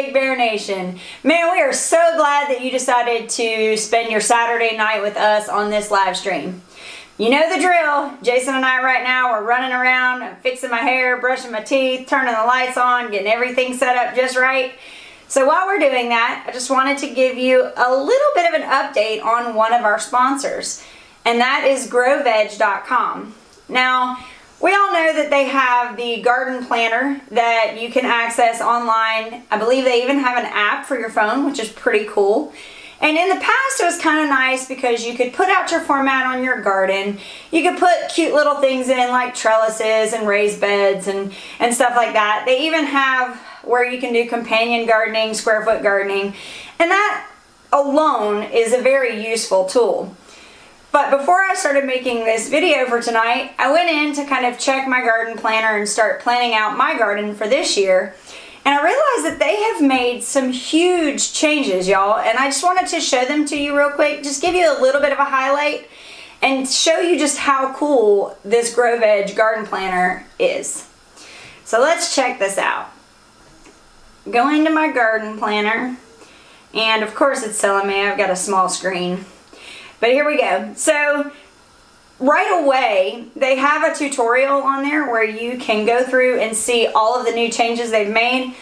Big Bear Nation. Man, we are so glad that you decided to spend your Saturday night with us on this live stream. You know the drill. Jason and I right now are running around, fixing my hair, brushing my teeth, turning the lights on, getting everything set up just right. So while we're doing that, I just wanted to give you a little bit of an update on one of our sponsors, and that is growveg.com. Now, we all know that they have the garden planner that you can access online. I believe they even have an app for your phone, which is pretty cool. And in the past, it was kind of nice because you could put out your format on your garden. You could put cute little things in like trellises and raised beds and stuff like that. They even have where you can do companion gardening, square foot gardening, and that alone is a very useful tool. But before I started making this video for tonight, I went in to kind of check my garden planner and start planning out my garden for this year. And I realized that they have made some huge changes, y'all. And I just wanted to show them to you real quick, just give you a little bit of a highlight and show you just how cool this GrowVeg garden planner is. So let's check this out. Go into my garden planner. And of course it's telling me I've got a small screen. But here we go. So right away, they have a tutorial on there where you can go through and see all of the new changes they've made.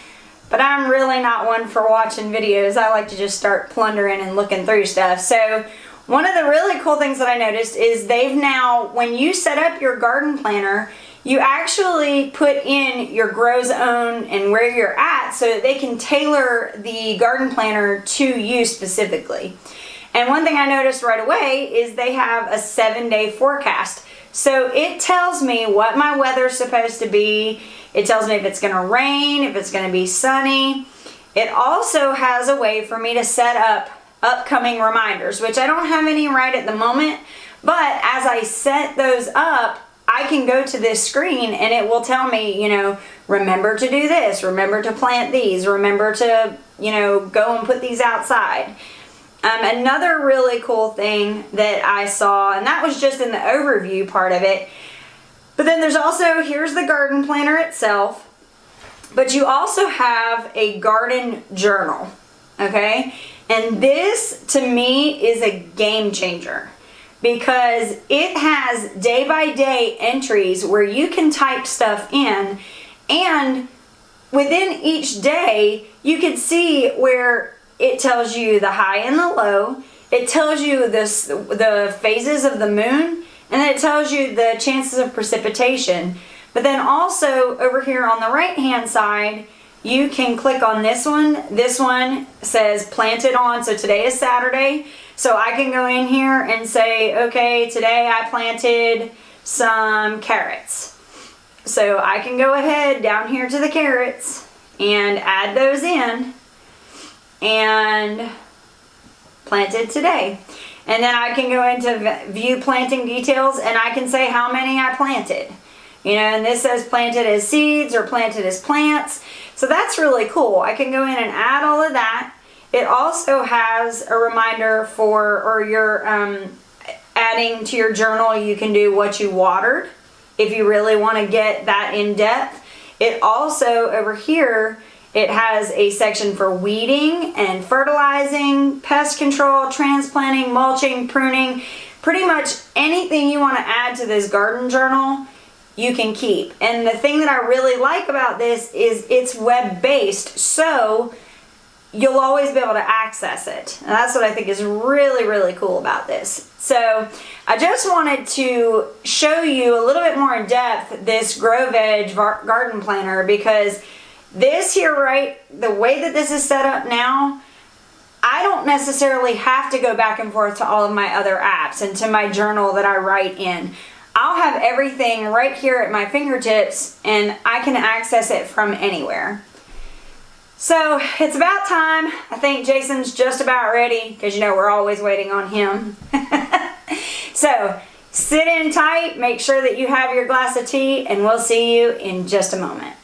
But I'm really not one for watching videos. I like to just start plundering and looking through stuff. So one of the really cool things that I noticed is they've now, when you set up your garden planner, you actually put in your grow zone and where you're at so that they can tailor the garden planner to you specifically. And one thing I noticed right away is they have a 7-day forecast. So it tells me what my weather's supposed to be. It tells me if it's going to rain, if it's going to be sunny. It also has a way for me to set up upcoming reminders, which I don't have any right at the moment. But as I set those up, I can go to this screen and it will tell me, you know, remember to do this, remember to plant these, remember to, you know, go and put these outside. Another really cool thing that I saw, and that was just in the overview part of it, but then there's also, here's the garden planner itself, but you also have a garden journal, okay? And this, to me, is a game changer because it has day-by-day entries where you can type stuff in, and within each day, you can see where it tells you the high and the low. It tells you the phases of the moon, and then it tells you the chances of precipitation. But then also over here on the right hand side, you can click on this one. This one says planted on, so today is Saturday. So I can go in here and say, okay, today I planted some carrots. So I can go ahead down here to the carrots and add those in and planted today. And then I can go into view planting details and I can say how many I planted. You know, and this says planted as seeds or planted as plants. So that's really cool. I can go in and add all of that. It also has a reminder for, or you're adding to your journal, you can do what you watered if you really want to get that in depth. It also, over here, it has a section for weeding and fertilizing, pest control, transplanting, mulching, pruning. Pretty much anything you want to add to this garden journal, you can keep. And the thing that I really like about this is it's web-based, so you'll always be able to access it. And that's what I think is really, really cool about this. So I just wanted to show you a little bit more in depth this GrowVeg garden planner, because this here, right, the way that this is set up now, I don't necessarily have to go back and forth to all of my other apps and to my journal that I write in. I'll have everything right here at my fingertips and I can access it from anywhere. So it's about time. I think Jason's just about ready because, you know, we're always waiting on him. So sit in tight, make sure that you have your glass of tea, and we'll see you in just a moment.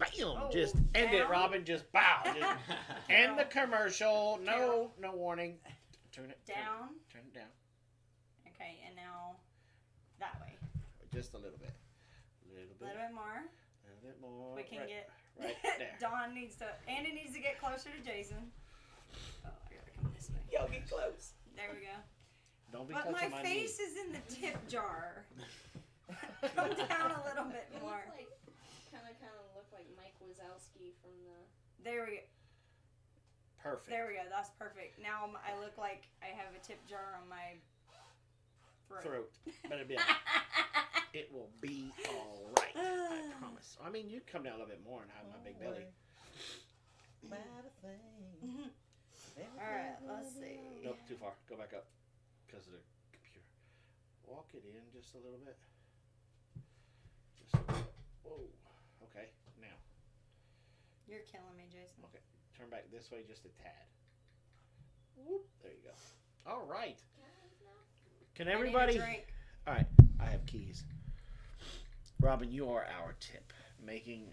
Bam! Just end it, Robyn. Just bow. Just end the commercial. No warning. turn it down. Turn it down. Okay, and now that way. Just a little bit. A little bit more. A little bit more. We can get. Right there. Dawn needs to. Andy needs to get closer to Jason. Oh, I gotta come this way. Y'all get close. There we go. Don't be But touching my my face knee. is in the tip jar. Come down a little bit You more. look like, kind of look like Mike Wazowski from the. There we go. Perfect. There we go. That's perfect. Now I look like I have a tip jar on my throat. Better be. It will be all right. I promise. I mean, you come down a little bit more and have my big belly. All right. Let's see. Nope, too far. Go back up because of the computer. Walk it in just a little bit. Just a little bit. Whoa. Okay. Now. You're killing me, Jason. Okay. Turn back this way just a tad. Whoop. There you go. All right. Can everybody? I need a drink. All right. I have keys. Robyn, you are our tip. Making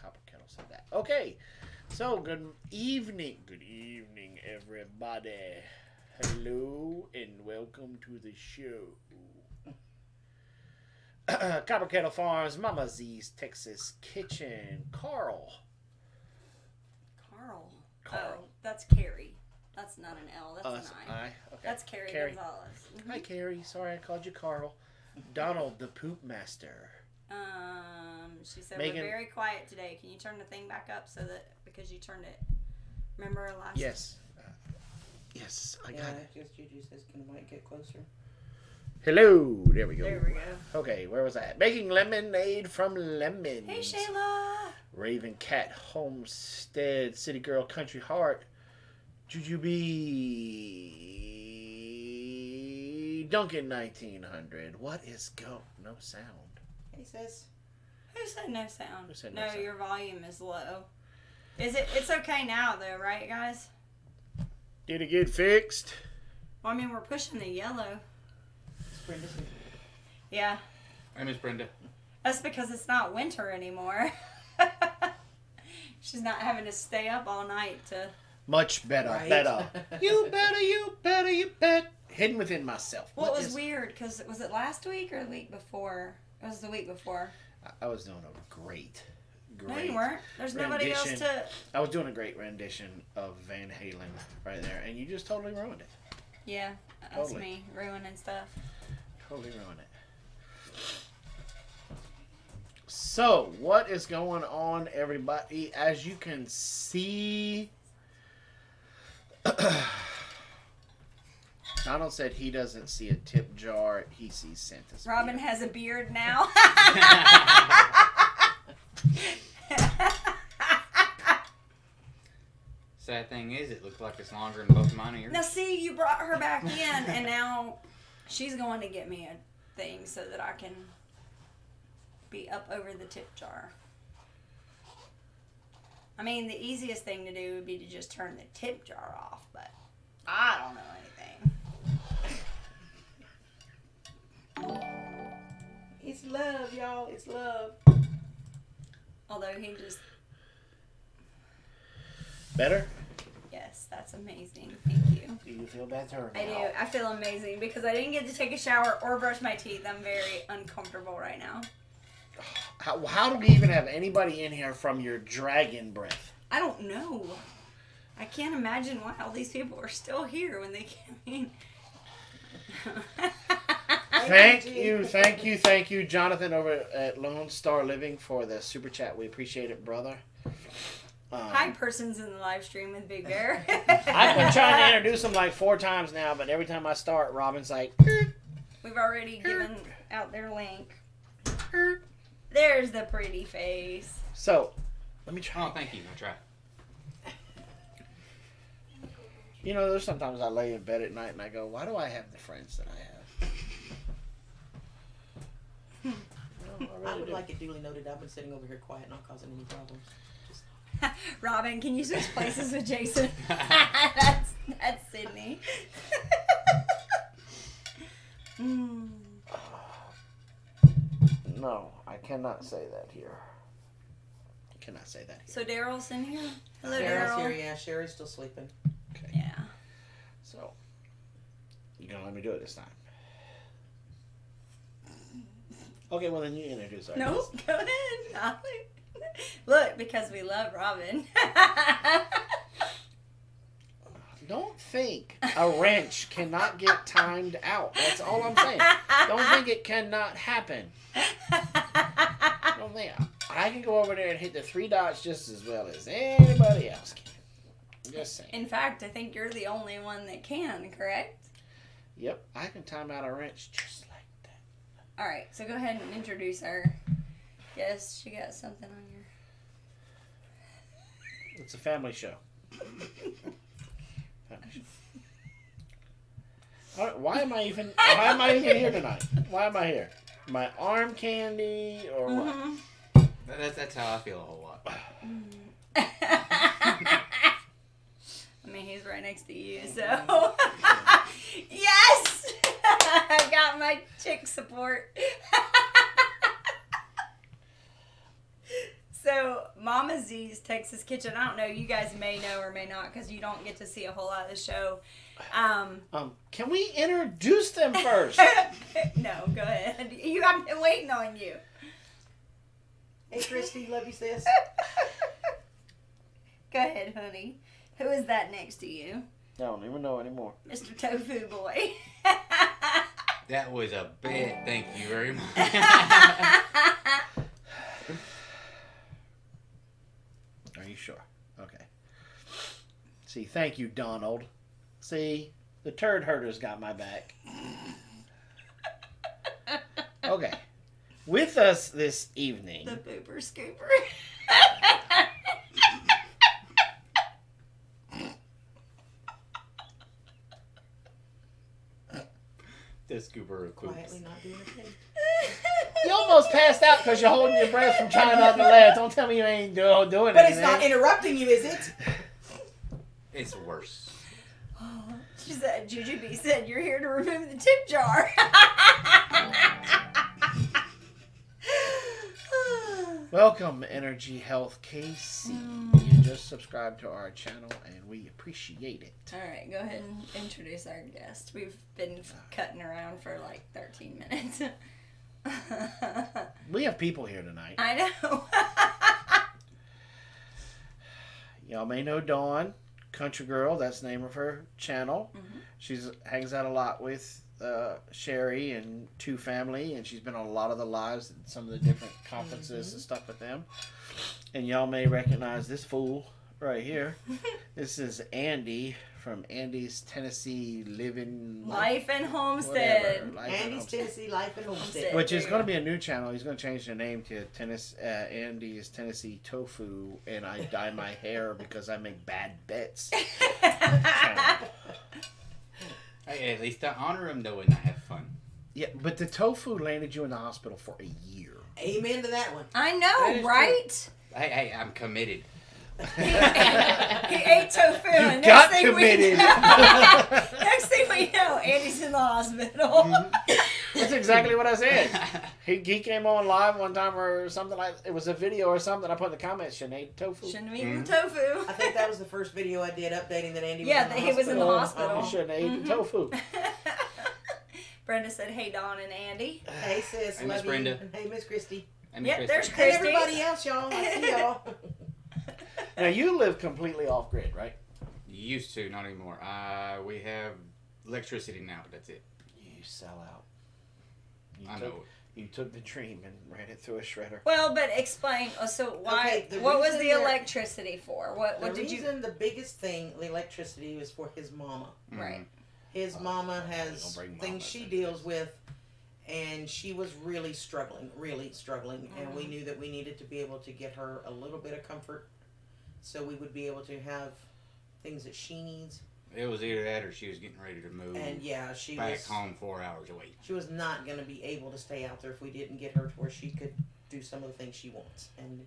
Copper Kettle said that. Okay. So good evening. Good evening, everybody. Hello and welcome to the show. Copper Kettle Farms, Mama Z's Texas Kitchen. Carl. Oh, that's Carrie. That's not an L. That's an I. Okay. That's Carrie Gonzalez. Mm-hmm. Hi, Carrie. Sorry I called you Carl. Donald, the Poop Master. She said Megan. we're very quiet today. Can you turn the thing back up so that because you turned it? Remember last? Yes. Yes, I got it. Just Juju says, can the mic get closer? Hello. There we go. There we go. Okay, where was I at? Making lemonade from lemons. Hey, Shayla. Raven Cat, Homestead, City Girl, Country Heart, Jujubee, Duncan 1900. What is no sound? He says. Who said no sound? Who said no no, sound? your volume is low. It's okay now though, right, guys? Did it get fixed? Well, I mean, we're pushing the yellow. It's Brenda. Yeah. I miss Brenda. That's because it's not winter anymore. She's not having to stay up all night to. Much better, Right? better. You better, you bet. Hidden within myself. Well, it was weird because was it last week or the week before? It was the week before. I was doing a great. No, you weren't. There's nobody else rendition. to. I was doing a great rendition of Van Halen right there, and you just totally ruined it. Yeah, that's Totally. me ruining stuff. Totally ruined it. So, what is going on, everybody? As you can see, Donald said he doesn't see a tip jar. He sees Santa's Robyn beard. has a beard now. Sad thing is, it looks like it's longer than both of mine ears. Now, see, you brought her back in, and now she's going to get me a thing so that I can be up over the tip jar. I mean, the easiest thing to do would be to just turn the tip jar off, but I don't know anything. It's love, y'all. It's love. Although he just, Better? yes, that's amazing. Thank you. Do you feel better? I do. I feel amazing because I didn't get to take a shower or brush my teeth. I'm very uncomfortable right now. How do we even have anybody in here from your dragon breath? I don't know. I can't imagine why all these people are still here when they came in. Thank you, Jonathan over at Lone Star Living for the super chat. We appreciate it, brother. Hi, persons in the live stream with Big Bear. I've been trying to introduce them like 4 times now, but every time I start, Robyn's like, We've already given out their link. There's the pretty face. So, let me try. Oh, thank you. I'll try. You know, there's sometimes I lay in bed at night and I go, why do I have the friends that I have? No, I really would do. like it duly noted. I've been sitting over here quiet, not causing any problems. Just Robyn, can you switch places with Jason? that's Sydney. No, I cannot say that here. I cannot say that here. So Daryl's in here? Hello, Cheryl's here, Daryl. yeah. Sherry's still sleeping. Okay. Yeah. So, you're gonna let me do it this time. Okay, well then you introduce our No, guest. go ahead. Look, because we love Robyn. Don't think a wrench cannot get timed out. That's all I'm saying. Don't think it cannot happen. Don't think I can go over there and hit the 3 dots just as well as anybody else can. I'm just saying. In fact, I think you're the only one that can, correct? Yep, I can time out a wrench just like that. All right, so go ahead and introduce our guest. You got something on your... It's a family show. All right, why am I even here tonight? Why am I here? My arm candy or what? That's how I feel a whole lot. I mean, he's right next to you, so... Yes! I got my chick support. So, Mama Z's Texas Kitchen, I don't know, you guys may know or may not because you don't get to see a whole lot of the show. Can we introduce them first? No, go ahead. I've been waiting on you. Hey, Christy, love you, sis. Go ahead, honey. Who is that next to you? I don't even know anymore. Mr. Tofu Boy. That was a bit. Thank you very much. Are you sure? Okay. See, thank you, Donald. See, the turd herder's got my back. Okay. With us this evening. The pooper scooper. The scooper of poops. Quietly not doing a thing. You almost passed out because you're holding your breath from trying not to laugh. Don't tell me you ain't doing But anything. it's not interrupting you, is it? It's worse. She said, Jujubee said, you're here to remove the tip jar. Welcome, Energy Health KC. You just subscribed to our channel and we appreciate it. All right, go ahead and introduce our guest. We've been cutting around for like 13 minutes. We have people here tonight. I know. Y'all may know Dawn, Country Girl. That's the name of her channel. Mm-hmm. She hangs out a lot with Sherry and Two Family, and she's been on a lot of the lives at some of the different conferences and stuff with them. And y'all may recognize this fool right here. This is Andy from Andy's Tennessee Living Life and Homestead. whatever, Life and Andy's Homestead. Tennessee Life and Homestead. Which is going to be a new channel. He's going to change the name to Andy's Tennessee Tofu, and I dye my hair because I make bad bets. Hey, at least I honor him though and I have fun. Yeah, but the tofu landed you in the hospital for a year. Amen to that one. I That know, is right? Hey, I'm committed. He ate tofu, and got next committed. next thing we know, Andy's in the hospital. That's exactly what I said. He came on live one time or something like it was a video or something. I put in the comments, shouldn't eat tofu. Shouldn't have eaten tofu. I think that was the first video I did updating that Andy Yeah, was in the that he was in the hospital. You shouldn't have eaten tofu. Brenda said, "Hey, Dawn and Andy." Hey, sis. Hey, love Miss you. Brenda. Hey, Miss Christy. I mean, Yep, Christy. there's And Christy. everybody else, y'all. I see y'all. Now you live completely off grid, right? Used to, not anymore. We have electricity now, but that's it. You sell out. I know. You took the dream and ran it through a shredder. Well, but explain. So why? Okay, the what was reason the that- electricity for? What The did you? reason the biggest thing, the electricity, was for his mama. Right. His mama we has gonna bring things mamas she into deals this. with, and she was really struggling, and we knew that we needed to be able to get her a little bit of comfort, so we would be able to have things that she needs. It was either that or she was getting ready to move And yeah, she back was home 4 hours away. she was not going to be able to stay out there if we didn't get her to where she could do some of the things she wants, and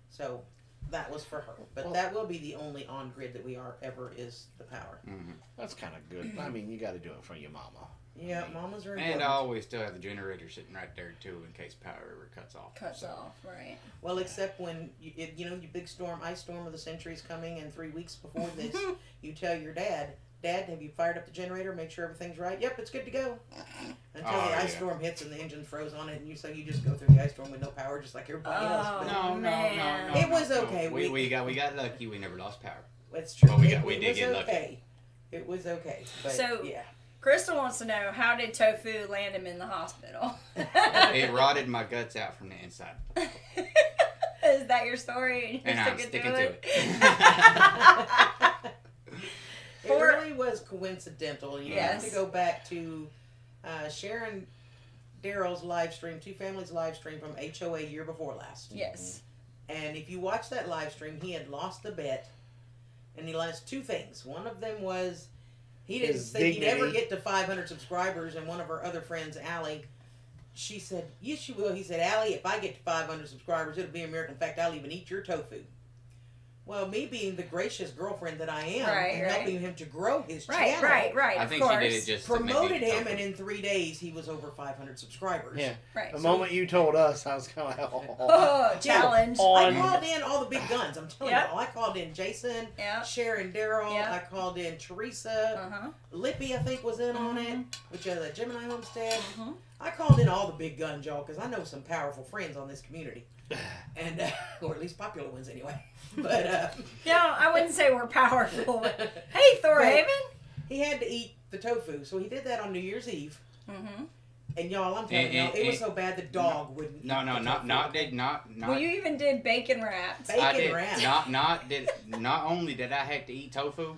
so that was for her. But Well- that will be the only on grid that we are ever is the power. Mm-hmm. That's kind of good. I mean, you got to do it for your mama. Yeah, mamas are And important. I always still have the generator sitting right there too in case power ever cuts off. Cuts So, off, right? Well, except when your big storm, ice storm of the century is coming, and 3 weeks before this, you tell your dad, Dad, have you fired up the generator? Make sure everything's right. Yep, it's good to go. Until the ice storm hits and the engine's froze on it, and you just go through the ice storm with no power, just like everybody else. But No. It was okay. We got lucky. We never lost power. It's true. Well, we did get lucky. It was okay. But, So- yeah. Crystal wants to know, how did Tofu land him in the hospital? It rotted my guts out from the inside. Is that your story? And I'm sticking to it. It really was coincidental. You have Yes. to go back to Sharon Daryl's live stream, Two Families live stream from HOA year before last. Yes. And if you watch that live stream, he had lost the bet, and he lost two things. One of them was he didn't His think he'd ever dignity. get to 500 subscribers, and one of her other friends, Allie, she said, yes, you will. He said, Allie, if I get to 500 subscribers, it'll be a miracle. In fact, I'll even eat your tofu. Well, me being the gracious girlfriend that I am, and helping him to grow his channel, Right. I Of think course. she did it just to promoted make me him, tofu. and in 3 days, he was over 500 subscribers. Yeah. Right. The moment you told us, I was kind of like, Oh, challenge. On- I called in all the big guns. I'm telling Yep. you, I called in Jason, Yep. Sharon Darryl. Yep. I called in Teresa. Uh-huh. Lippy, I think, was in on it, which is a Gemini Homestead. Mhm. I called in all the big guns, y'all, because I know some powerful friends on this community, and or at least popular ones anyway. But No, I wouldn't say we're powerful. Hey, Thorhaven. he had to eat the tofu, so he did that on New Year's Eve. Mm-hmm. And y'all, I'm telling you, it was so bad the dog wouldn't. No, eat the not tofu. Well, you even did bacon wraps. I Bacon did wrap. not only did I have to eat tofu,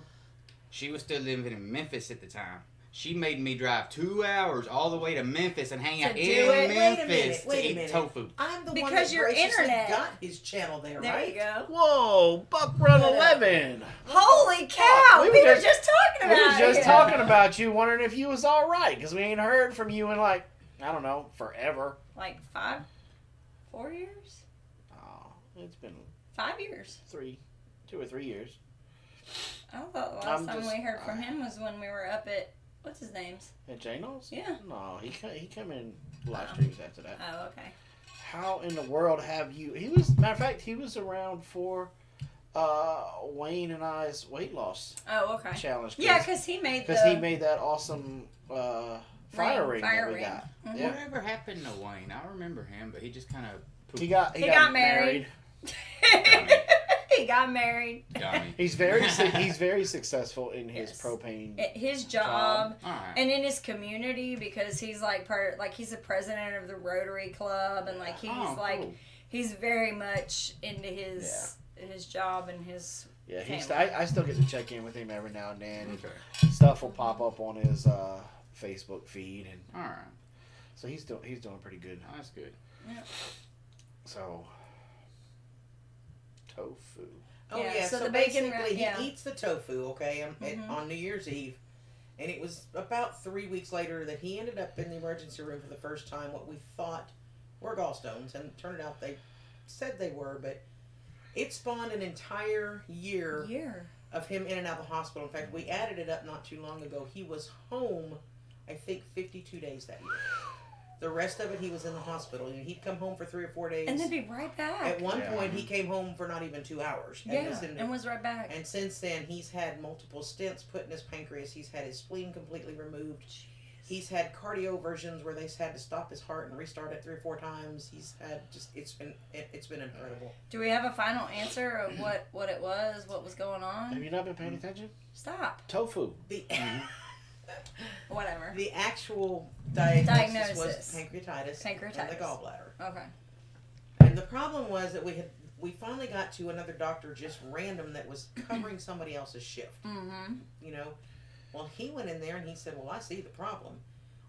she was still living in Memphis at the time. She made me drive 2 hours all the way to Memphis and hang out To do in it? Memphis to Wait a eat minute. tofu. I'm the one Because that your graciously internet. got his channel there, There right? you go. Whoa, Buck Run 11. Holy cow! we We were were just talking We about was just it. talking about you, wondering if you was all right, because we ain't heard from you in like, I don't know, forever. Like 4 years? Oh, it's been 5 years. 2 or 3 years. I thought the I'm last time just- we heard from him was when we were up at, what's his name's? At Jano's? Yeah. No, he came in live streams after that. Oh, okay. How in the world have you? He was, matter of fact, he was around for Wayne and I's weight loss Oh, okay. challenge. Yeah, because he made he made that awesome fire ring that we ring. got. Mhm. Yeah. Whatever happened to Wayne? I remember him, but he just kind of He got married. He got married. Dummy. He's very successful in his Yes. propane At his job All right. and in his community, because he's like he's the president of the Rotary Club, and like Cool. he's very much into his job and his Yeah, family. I still get to check in with him every now and then. Okay. And stuff will pop up on his Facebook feed, and All right. so he's doing pretty good. Oh, that's good. So tofu. Oh Yeah, yeah, so so, the bacon basically wrap- he eats the tofu, okay, Mhm. on New Year's Eve, and it was about 3 weeks later that he ended up in the emergency room for the first time. What we thought were gallstones, and it turned out they said they were, but it spawned an entire year of him in and out of the hospital. In fact, we added it up not too long ago. He was home, I think, 52 days that year. The rest of it, he was in the hospital. And he'd come home for 3 or 4 days. and then be right back. At one Yeah. point, he came home for not even 2 hours. and was right back. And since then, he's had multiple stents put in his pancreas. He's had his spleen completely removed. He's had cardio versions where they had to stop his heart and restart it 3 or 4 times. He's had it's been incredible. Do we have a final answer of what it was, what was going Have on? you not been paying attention? Stop. Tofu. The Whatever. the actual diagnosis was Diagnosis. pancreatitis and Pancreatitis. the gallbladder. Okay. And the problem was that we finally got to another doctor, just random, that was covering somebody else's shift. Mm-hmm. You know, well, he went in there and he said, well, I see the problem.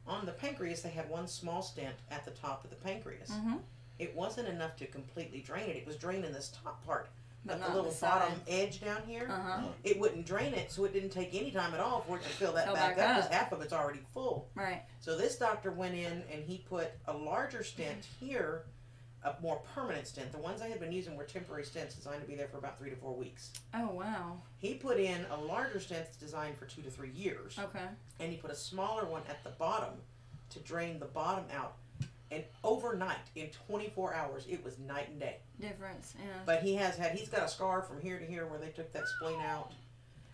On the pancreas, they had one small stent at the top of the pancreas. Mm-hmm. It wasn't enough to completely drain it. It was draining this top part, But but not the little the side. bottom edge down here. Uh-huh. It wouldn't drain it, so it didn't take any time at all for it to fill that Fill back back up, up. because half of it's already full. Right. So this doctor went in and he put a larger stent here, a more permanent stent. The ones I had been using were temporary stents designed to be there for about 3 to 4 weeks. Oh, wow. He put in a larger stent that's designed for 2 to 3 years. Okay. And he put a smaller one at the bottom to drain the bottom out. And overnight, in 24 hours, it was night and day. Difference, yeah. But he's got a scar from here to here where they took that spleen out.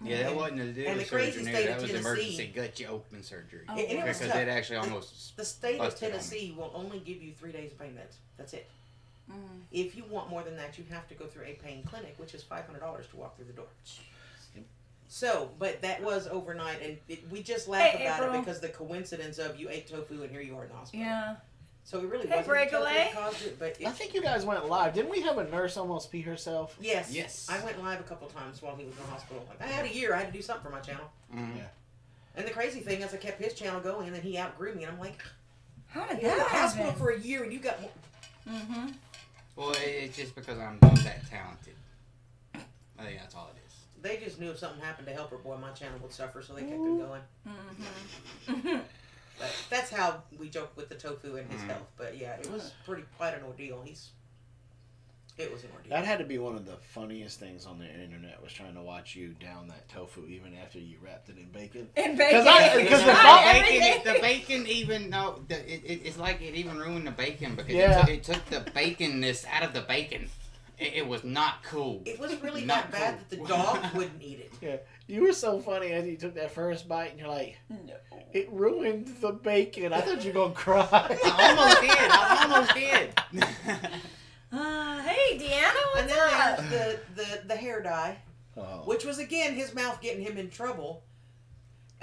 Yeah, that wasn't a little and the surgery. crazy there. state That of was Tennessee- emergency gut open surgery. Oh, And it was because tough. it actually almost. The state of busted on me. Tennessee will only give you 3 days of pain meds. That's it. Mm. If you want more than that, you have to go through a pain clinic, which is $500 to walk through the door. So, but that was overnight, and we just laugh Hey, about April. it because the coincidence of you ate tofu and here you are in the hospital. Yeah. So it really Hey, wasn't the tofu Breakaway. that caused it, but I think you guys went live. Didn't we have a nurse almost pee herself? yes, Yes. I went live a couple times while he was in the hospital. Like, I had a year, I had to do something for my channel. Mhm. Yeah. And the crazy thing is, I kept his channel going, and then he outgrew me, and I'm like, How did you were in the that hospital happen? for a year, and you got more. Mm-hmm. Well, it's just because I'm not that talented. I think that's all it is. They just knew if something happened to Helper Boy, my channel would suffer, so they kept it going. Mm-hmm. But that's how we joke with the tofu and his Mhm. health. But yeah, it was quite an ordeal. It was an ordeal. That had to be one of the funniest things on the internet was trying to watch you down that tofu even after you wrapped it in bacon. And bacon. Because the the thought- bacon even no, it's like it even ruined the bacon because Yeah. it took the baconness out of the bacon. It was not cool. It was really Not that bad cool. that the dog wouldn't eat it. Yeah, you were so funny as you took that first bite, and you're like, No. "It ruined the bacon." I thought you were gonna cry. I almost did. Hey, Deanna, And what's then up? there's the hair dye, Oh. which was again his mouth getting him in trouble.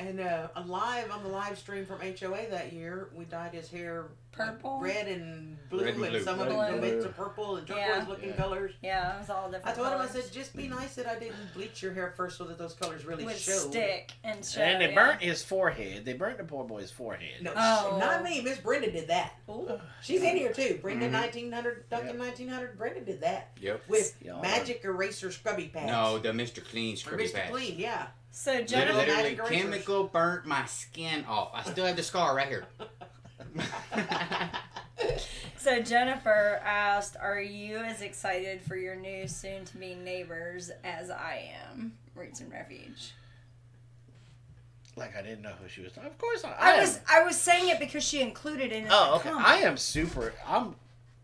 And live on the live stream from HOA that year, we dyed his hair Purple? red and blue, Red and blue. some of Red it and a blue. mix of purple and turquoise Yeah. looking Yeah. colors. Yeah, it was all different I told him, I colors. said, just be nice that I didn't bleach your hair first so that those colors really Would showed. stick and show. And they yeah. burnt his forehead. They burnt the poor boy's forehead. No, Oh. not me. Miss Brenda did that. Ooh. She's in here too. Brenda Mhm. 1900, Duncan 1900. Brenda did that Yep. with Y'all magic eraser scrubby pads. No, the Mr. Clean For scrubby Mr. pads. Clean, yeah. So Jennifer, Magic Literally, erasers. chemical burnt my skin off. I still have the scar right here. so Jennifer asked, "Are you as excited for your new soon-to-be neighbors as I am?" Roots and Refuge. Like I didn't know who she was. Of course not. I was saying it because she included it in Oh, the okay. comment. I am super. I'm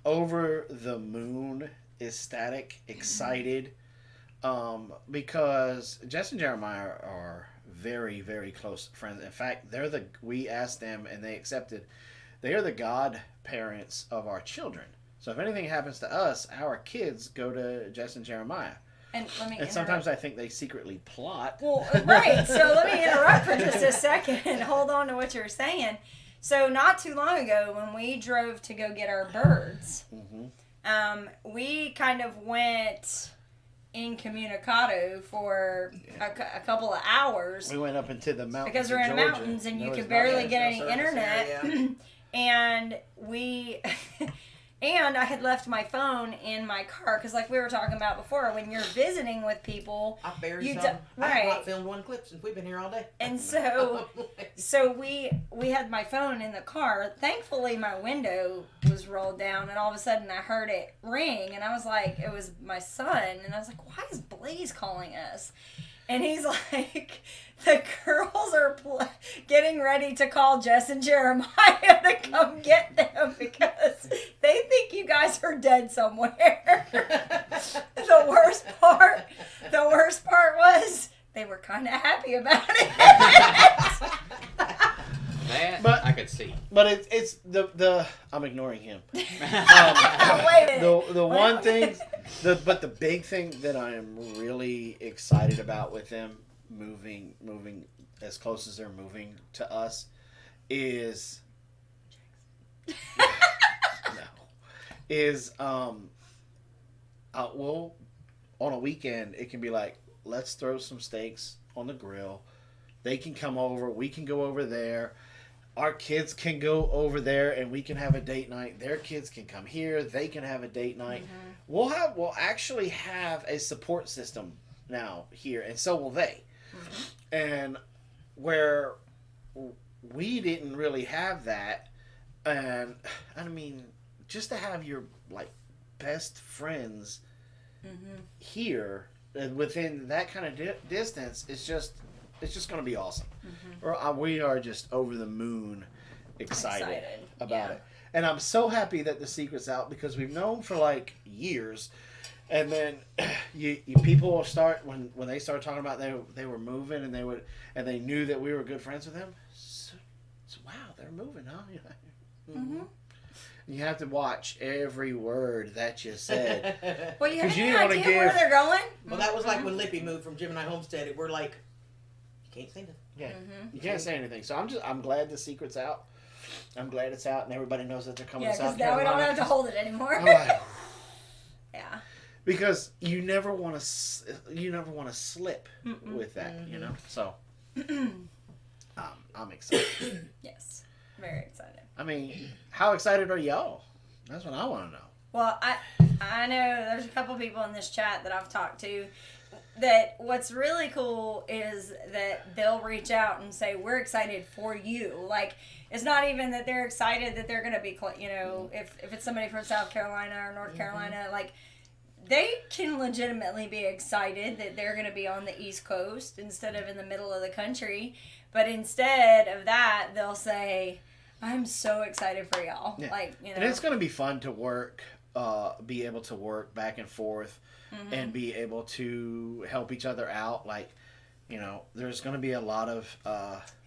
over the moon, ecstatic, excited, because Jess and Jeremiah are very, very close friends. In fact, we asked them and they accepted. They are the godparents of our children. So if anything happens to us, our kids go to Jess and Jeremiah. And let me And sometimes I think they secretly plot. Well, right. So let me interrupt for just a second and hold on to what you're saying. So not too long ago, when we drove to go get our birds, Mm-hmm. we kind of went incommunicado for a couple of hours We went up into the mountains because we're in the Georgia. mountains and There you was could barely nothing. get no any service internet. there, And we. And I had left my phone in my car because, like we were talking about before, when you're visiting with people, I buried You some. do- I have right. not filmed one clip since we've been here all day. and so we had my phone in the car. Thankfully, my window was rolled down, and all of a sudden I heard it ring, and I was like, it was my son, and I was like, why is Blaze calling us? And he's like, the girls are getting ready to call Jess and Jeremiah to come get them because they think you guys are dead somewhere. The worst part was they were kind of happy about it. That But- I could see. But it's the I'm ignoring him. Wait a minute. The one thing, but the big thing that I am really excited about with them moving as close as they're moving to us is well, on a weekend it can be like, let's throw some steaks on the grill. They can come over, we can go over there. Our kids can go over there and we can have a date night. Their kids can come here, they can have a date night. We'll actually have a support system now here, and so will they. And where we didn't really have that, and I mean, just to have your like best friends here and within that kind of distance, it's just going to be awesome. We are just over the moon excited about yeah. it. And I'm so happy that the secret's out because we've known for like years. And then you people will start when they start talking about they were moving and they knew that we were good friends with them. So wow, they're moving, huh? Mm-hmm. You have to watch every word that you said. Well, you have 'Cause you any didn't wanna idea where give- they're going? Well, that was like when Lippy moved from Jim and I Homestead. We're like, you can't say nothing. Yeah, Mm-hmm. you can't say anything. So I'm glad the secret's out. I'm glad it's out and everybody knows that they're coming Yeah, to South because now we Carolina. don't have to hold it anymore. I'm like, Yeah. because you never want to slip with that, you know. So I'm excited. Yes. Very excited. I mean, how excited are y'all? That's what I want to know. Well, I know there's a couple people in this chat that I've talked to that what's really cool is that they'll reach out and say, we're excited for you. Like, it's not even that they're excited that they're going to be, you know, if it's somebody from South Carolina or North Carolina, like, they can legitimately be excited that they're going to be on the East Coast instead of in the middle of the country. But instead of that, they'll say, I'm so excited for y'all. Yeah. Like, you know. And it's going to be fun to work, be able to work back and forth and be able to help each other out. Like, you know, there's going to be a lot of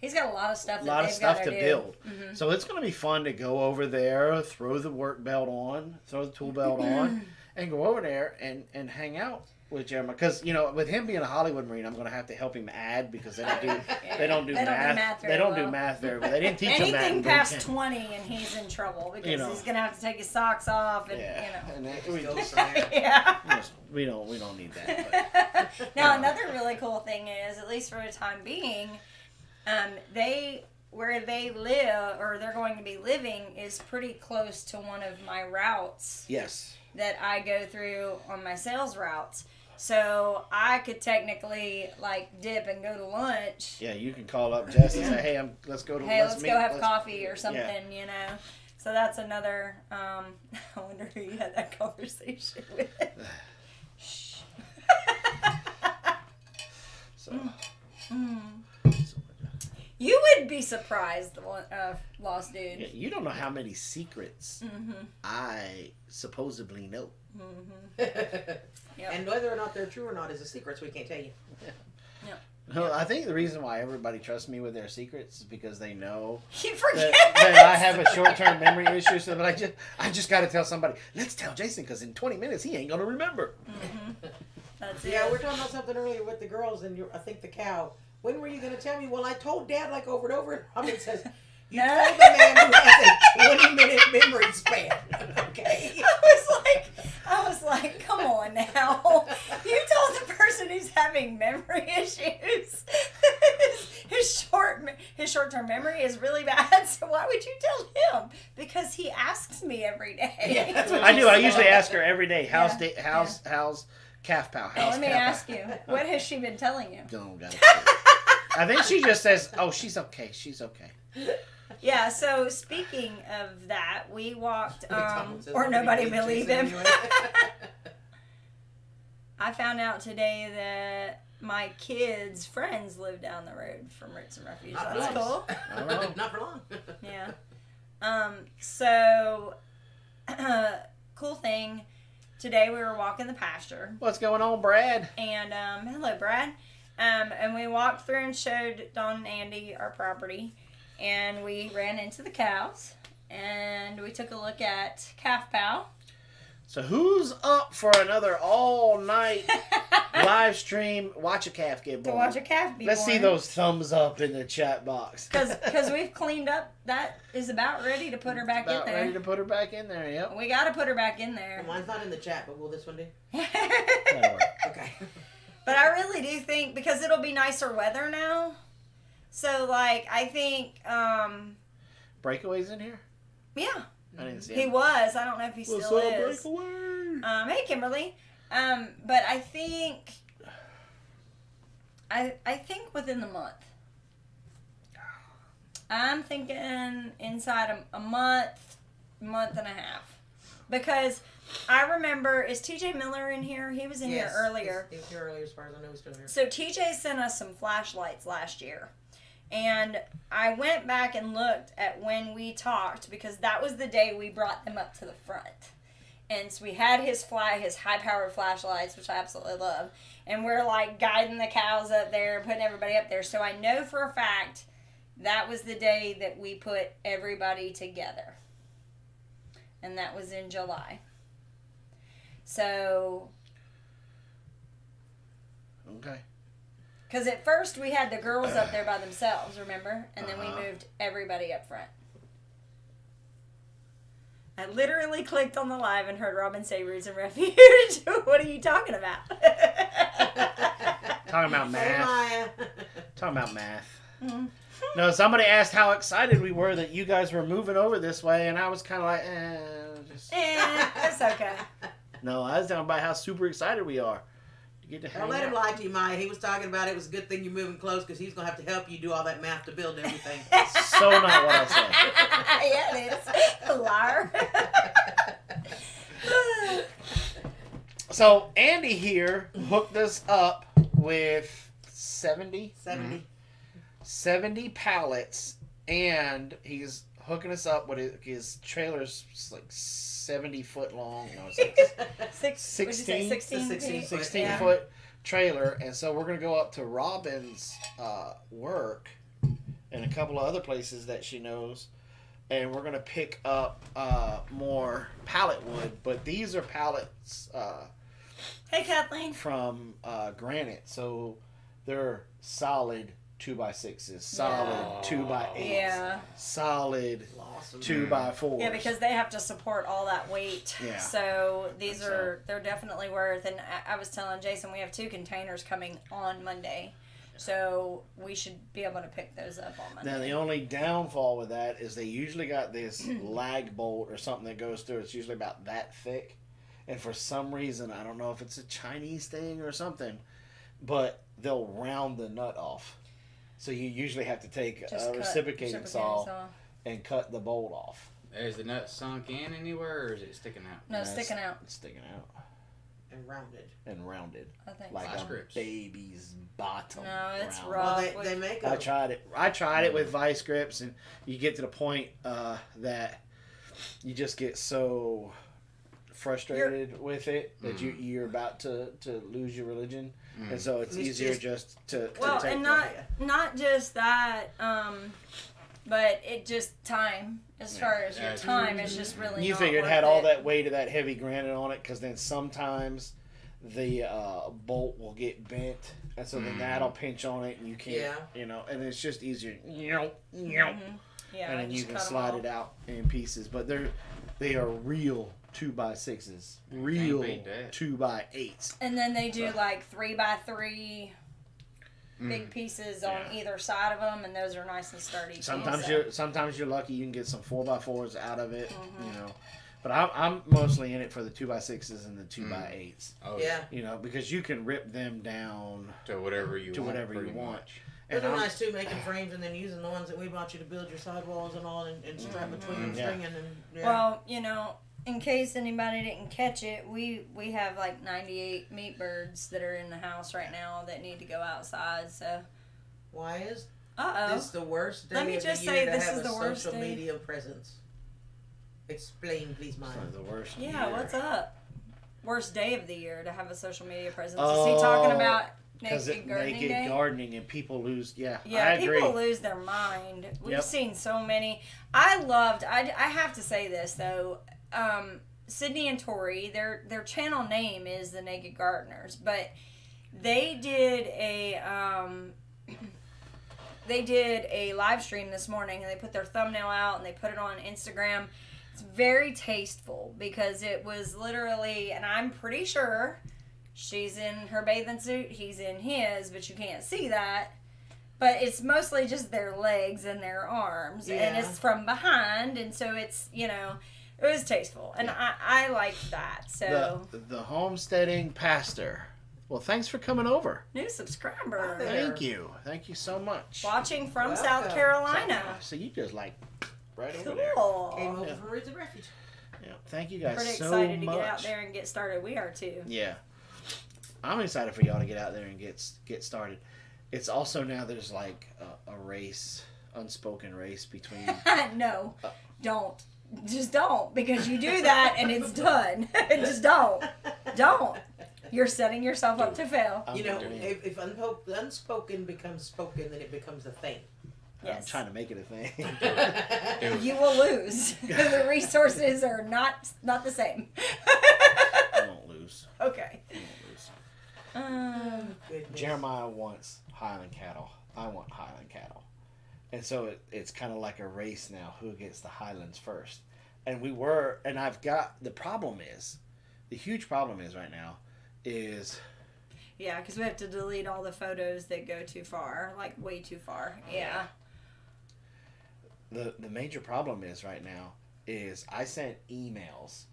He's got a lot of stuff that they've got to do. build. Mm-hmm. So it's going to be fun to go over there, throw the work belt on, throw the tool belt on, and go over there and hang out with Jeremiah. Because, you know, with him being a Hollywood Marine, I'm going to have to help him add because they don't do math. They don't do math very well. They didn't teach him math. Anything past 20 and he's in trouble because You know. he's going to have to take his socks off and, And yeah. we don't need that. But. Now, another really cool thing is, at least for the time being, where they live, or they're going to be living, is pretty close to one of my routes Yes. that I go through on my sales routes. So I could technically like dip and go to lunch. Yeah, you can call up Jess and say, "Hey, let's go to Let's go have coffee or something," you know. So that's another. I wonder who you had that conversation with. Shh. So. You would be surprised, Lost Dude. Yeah, you don't know how many secrets I supposedly know. Yep. And whether or not they're true or not is a secret, so we can't tell you. No, I think the reason why everybody trusts me with their secrets is because they know You forget. that I have a short-term memory issue. So, but I just got to tell somebody. Let's tell Jason because in 20 minutes he ain't gonna remember. That's it. Yeah, we're talking about something earlier with the girls, and I think the cow. When were you going to tell me? Well, I told Dad like over and over. Robyn says, you told the man who has a 20-minute memory span. Okay. I was like, come on now. You told the person who's having memory issues. his short-term memory is really bad, so why would you tell him? Because he asks me every day. Yeah, I do. I usually ask her every day. How's calf pow? How's Let me calf ask pow? you, what has she been telling you? Don't got it. I think she just says, "Oh, she's okay. She's okay." Yeah, so speaking of that, we walked, Says or nobody believes believed Jason him. anyway. I found out today that my kids' friends live down the road from Roots and Refuge. Not That's for cool. Oh. Not for long. Yeah. So, cool thing. Today we were walking the pasture. What's going on, Brad? And, hello, Brad. And we walked through and showed Don and Andy our property. And we ran into the cows. And we took a look at Calf Pow. So who's up for another all-night live stream? Watch a calf get To born. watch a calf be Let's born. see those thumbs up in the chat box. Because we've cleaned up. That is about ready to put her back in About there. ready to put her back in there. Yep. We got to put her back in there. Well, mine's not in the chat, but will this one do? That'll work. Okay. But I really do think, because it'll be nicer weather now. So, like, I think, Breakaway's in here. yeah, I didn't see he him. was. I don't know if he What's still up, is. Breakaway? Hey, Kimberly. But I think, I think within the month. I'm thinking inside a month and a half. Because I remember, is TJ Miller in here? He was in here earlier. He was here earlier, as far as I know, he's still here. So TJ sent us some flashlights last year. And I went back and looked at when we talked, because that was the day we brought them up to the front. And so we had his high-powered flashlights, which I absolutely love. And we're like guiding the cows up there, putting everybody up there. So I know for a fact that was the day that we put everybody together. And that was in July. So... Okay. Because at first we had the girls up there by themselves, remember? And then we moved everybody up front. I literally clicked on the live and heard Robyn say Roots and Refuge. What are you talking about? Talking about Hey, math. Maya. Talking about math. Mm-hmm. No, somebody asked how excited we were that you guys were moving over this way, and I was kind of like, just... It's okay. No, I was talking about how super excited we are. You get to hang Don't let him out. lie to you, Maya. He was talking about it was a good thing you're moving close because he's going to have to help you do all that math to build everything. So not what I said. Yeah, it is. Liar. So Andy here hooked us up with 70 pallets, and he's hooking us up with his trailer's like 70 foot long. No, it's like 16 16 foot trailer, and so we're gonna go up to Robyn's work and a couple of other places that she knows, and we're gonna pick up more pallet wood. But these are pallets Hey, Kathleen. from granite, so they're solid 2x6s, solid 2x8s, Yeah. solid Awesome. 2x4s. Yeah, because they have to support all that weight. Yeah. So they're definitely worth. And I was telling Jason we have 2 containers coming on Monday, so we should be able to pick those up on Monday. Now the only downfall with that is they usually got this lag bolt or something that goes through. It's usually about that thick, and for some reason I don't know if it's a Chinese thing or something, but they'll round the nut off. So you usually have to take a reciprocating saw and cut the bolt off. Is the nut sunk in anywhere, or is it sticking out? No, it's sticking out. It's sticking out. And rounded. I think. Like Vice a grips. baby's bottom. No, it's round. rough. Well, they make I a... tried it. I tried it with vice grips, and you get to the point that you just get so frustrated with it that you're about to lose your religion, and so it's easier just to Well, take and that. not just that, but it just time. As far as your time, it's just really. You not figured worth had all it. that weight of that heavy granite on it, because then sometimes the bolt will get bent, and so then that'll pinch on it, and you can't, and it's just easier, Yeah, and then you just can cut 'em slide off. it out in pieces. But they are real 2x6s, real beat that. 2x8s. And then they do like 3x3 big pieces on either side of them, and those are nice and sturdy. too, Sometimes you're lucky you can get some 4x4s out of it, But I'm mostly in it for the 2x6s and the 2x8s. Oh Yeah. Because you can rip them down to whatever you want. Pretty want. much. They're nice too, making frames and then using the ones that we bought you to build your sidewalls and all, and strap between them, stringing and Well, in case anybody didn't catch it, we have like 98 meat birds that are in the house right now that need to go outside. So. Why is Uh-oh. this the worst day Let me of just the year say to this have is a the worst social day. media presence? Explain, please, Maya. The worst. Yeah, year. what's up? Worst day of the year to have a social media presence. Oh, Is he talking about Because naked gardening day? gardening and people lose. Yeah, Yeah, I agree. people lose their mind. We've Yep. seen so many. I have to say this though. Sydney and Tori, their channel name is the Naked Gardeners, but they did a live stream this morning, and they put their thumbnail out and they put it on Instagram. It's very tasteful because it was literally, and I'm pretty sure she's in her bathing suit, he's in his, but you can't see that. But it's mostly just their legs and their arms, and it's from behind, and so it's, it was tasteful, and I liked that. So the homesteading pastor. Well, thanks for coming over. new subscriber, Thank you so much. watching from Welcome. South Carolina. So you just like right over there. Cool. Came over from Roots and Refuge. Yeah, thank you guys Pretty so excited much. to get out there and get started. We are too. Yeah, I'm excited for y'all to get out there and get started. It's also now there's like a race, unspoken race between. No, don't. Just don't, because you do that and it's done. Just don't. Don't. You're setting yourself up to fail. You know, if unspoken becomes spoken, then it becomes a thing. I'm Yes. trying to make it a thing. You will lose. The resources are not the same. I won't lose. Okay. I won't lose. Goodness. Jeremiah wants Highland cattle. I want Highland cattle. And so it's kind of like a race now. Who gets the Highlands first? And I've got, the huge problem is right now is... Yeah, because we have to delete all the photos that go too far, like way too far. Yeah. The major problem is right now is I sent emails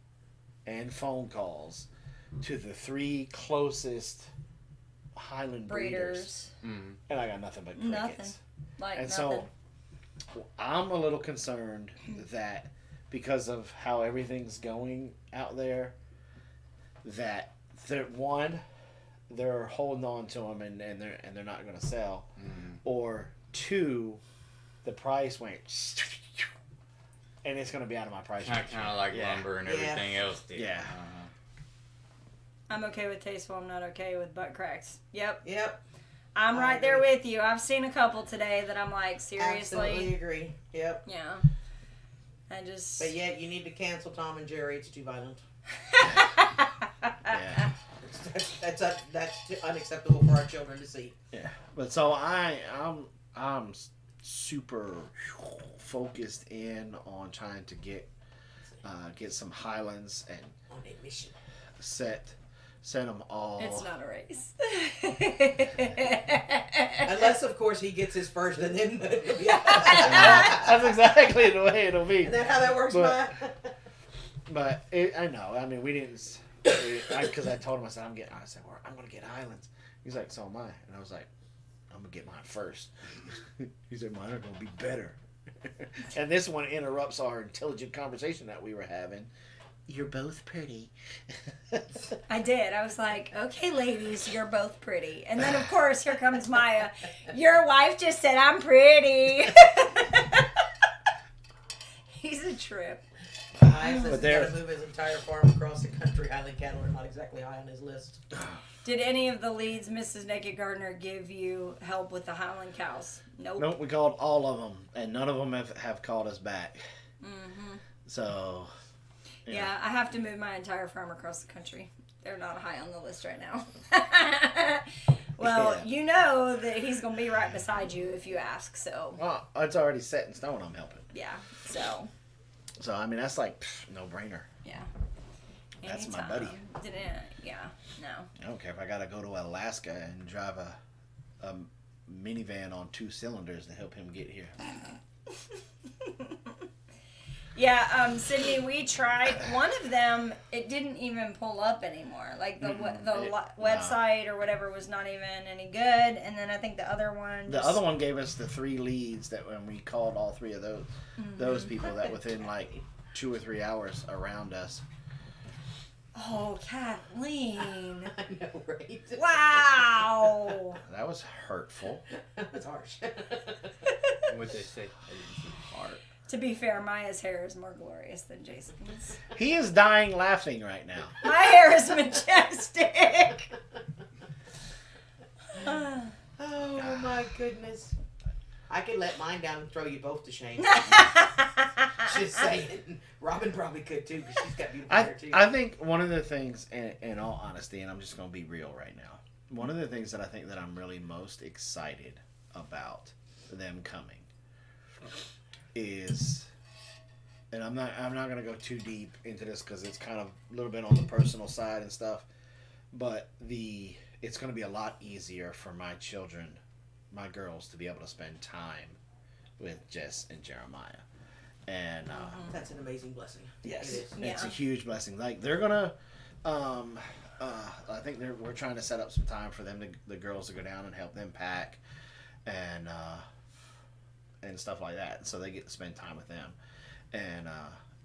and phone calls to the 3 closest Highland breeders. And I got nothing but crickets. Nothing. Like And nothing. so I'm a little concerned that because of how everything's going out there, that they're holding on to them and they're not going to sell, or 2, the price went and it's going to be out of my price range. Kind of like lumber and everything else did. Yeah. I'm okay with tasteful. I'm not okay with butt cracks. Yep. I I'm right there agree. with you. I've seen a couple today that I'm like, seriously. Absolutely agree. Yep. Yeah. I just. But yet, you need to cancel Tom and Jerry. It's too violent. Yeah. That's unacceptable for our children to see. Yeah. But so I'm super focused in on trying to get some Highlands and On a mission. set them all. It's not a race. Unless, of course, he gets his first, and then. That's exactly the way it'll be. Isn't that how that works, But- Matt? But I know. I mean, we didn't. Because I told him, I said, I'm going to get Highlands. He's like, so am I. And I was like, I'm going to get mine first. He said, mine are going to be better. And this one interrupts our intelligent conversation that we were having. You're both pretty. I did. I was like, okay, ladies, you're both pretty. And then, of course, here comes Maya. Your wife just said I'm pretty. He's a trip. He's got there- to move his entire farm across the country. Highland cattle are not exactly high on his list. Did any of the leads, Mrs. Naked Gardener, give you help with the Highland cows? Nope. Nope, we called all of them, and none of them have called us back. Mm-hmm. So, Yeah, I have to move my entire farm across the country. They're not high on the list right now. Well, you know that he's going to be right beside you if you ask, so. Well, it's already set in stone. I'm helping. Yeah, so. So, I mean, that's like no brainer. Yeah. That's my buddy. Yeah, no. I don't care if I got to go to Alaska and drive a minivan on 2 cylinders to help him get here. Yeah, Sydney, we tried one of them. It didn't even pull up anymore. Like the website or whatever was not even any good. And then I think the other one. The other one gave us the 3 leads that when we called all 3 of those people that within like 2 or 3 hours around us. Oh, Kathleen! I know, right? Wow. That was hurtful. That's harsh. What they say? Heart. To be fair, Maya's hair is more glorious than Jason's. He is dying laughing right now. My hair is majestic. Oh my goodness. I could let mine down and throw you both to shame. Just saying. Robyn probably could too, because she's got beautiful hair too. I think one of the things, in all honesty, and I'm just going to be real right now, one of the things that I think that I'm really most excited about them coming is, and I'm not going to go too deep into this because it's kind of a little bit on the personal side and stuff, but it's going to be a lot easier for my children, my girls, to be able to spend time with Jess and Jeremiah. And that's an amazing blessing. yes, It is. it's Yeah. a huge blessing. Like they're gonna, I think we're trying to set up some time for them, the girls, to go down and help them pack, and stuff like that. So they get to spend time with them. And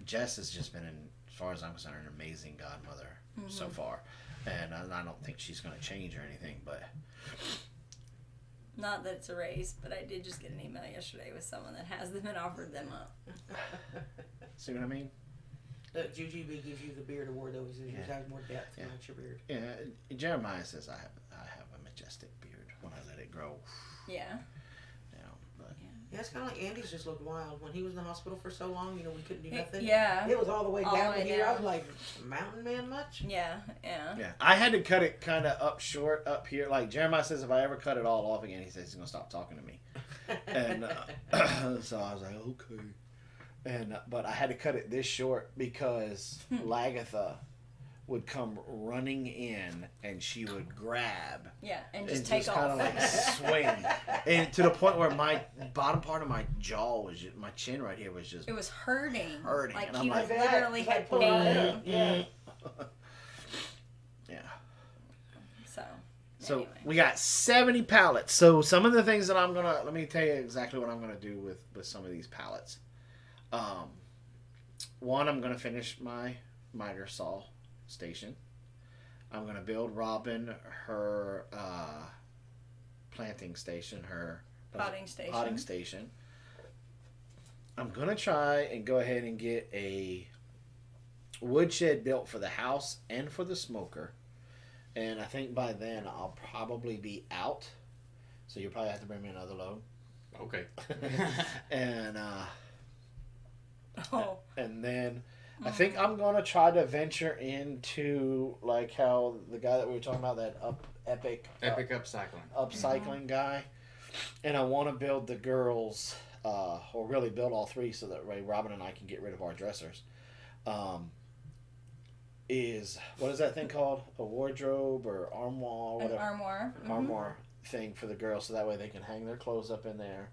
Jess has just been, as far as I'm concerned, an amazing godmother so far. And I don't think she's gonna change or anything, but Not that it's a race, but I did just get an email yesterday with someone that has them and offered them up. See what I mean? GGB gives you the beard award, though. He says yours has more depth than your beard. Yeah, Jeremiah says I have a majestic beard when I let it grow. Yeah. Yeah, it's kind of like Andy's just looked wild. When he was in the hospital for so long, we couldn't do nothing. Yeah. It was all the way All down the to way here. I down. was like, mountain man much? Yeah. Yeah, I had to cut it kind of up short up here. Like Jeremiah says, if I ever cut it all off again, he says he's gonna stop talking to me. And so I was like, okay. And but I had to cut it this short because Lagatha would come running in and she would grab And just take off. kind of like swing, and to the point where my bottom part of my jaw was just, my chin right here was just It was hurting. Like and he I'm like, literally had pull out pain. Yeah. yeah. So Anyway. we got 70 pallets. So some of the things that let me tell you exactly what I'm gonna do with some of these pallets. One, I'm gonna finish my miter saw station. I'm gonna build Robyn her planting station, her potting station. I'm gonna try and go ahead and get a woodshed built for the house and for the smoker. And I think by then I'll probably be out. So you'll probably have to bring me another load. Okay. And Oh. and then I think I'm gonna try to venture into like how the guy that we were talking about, that epic upcycling guy, and I want to build the girls, or really build all three, so that way Robyn and I can get rid of our dressers. What is that thing called? A wardrobe or armoire? Whatever. An armoire. Armoire thing for the girls, so that way they can hang their clothes up in there,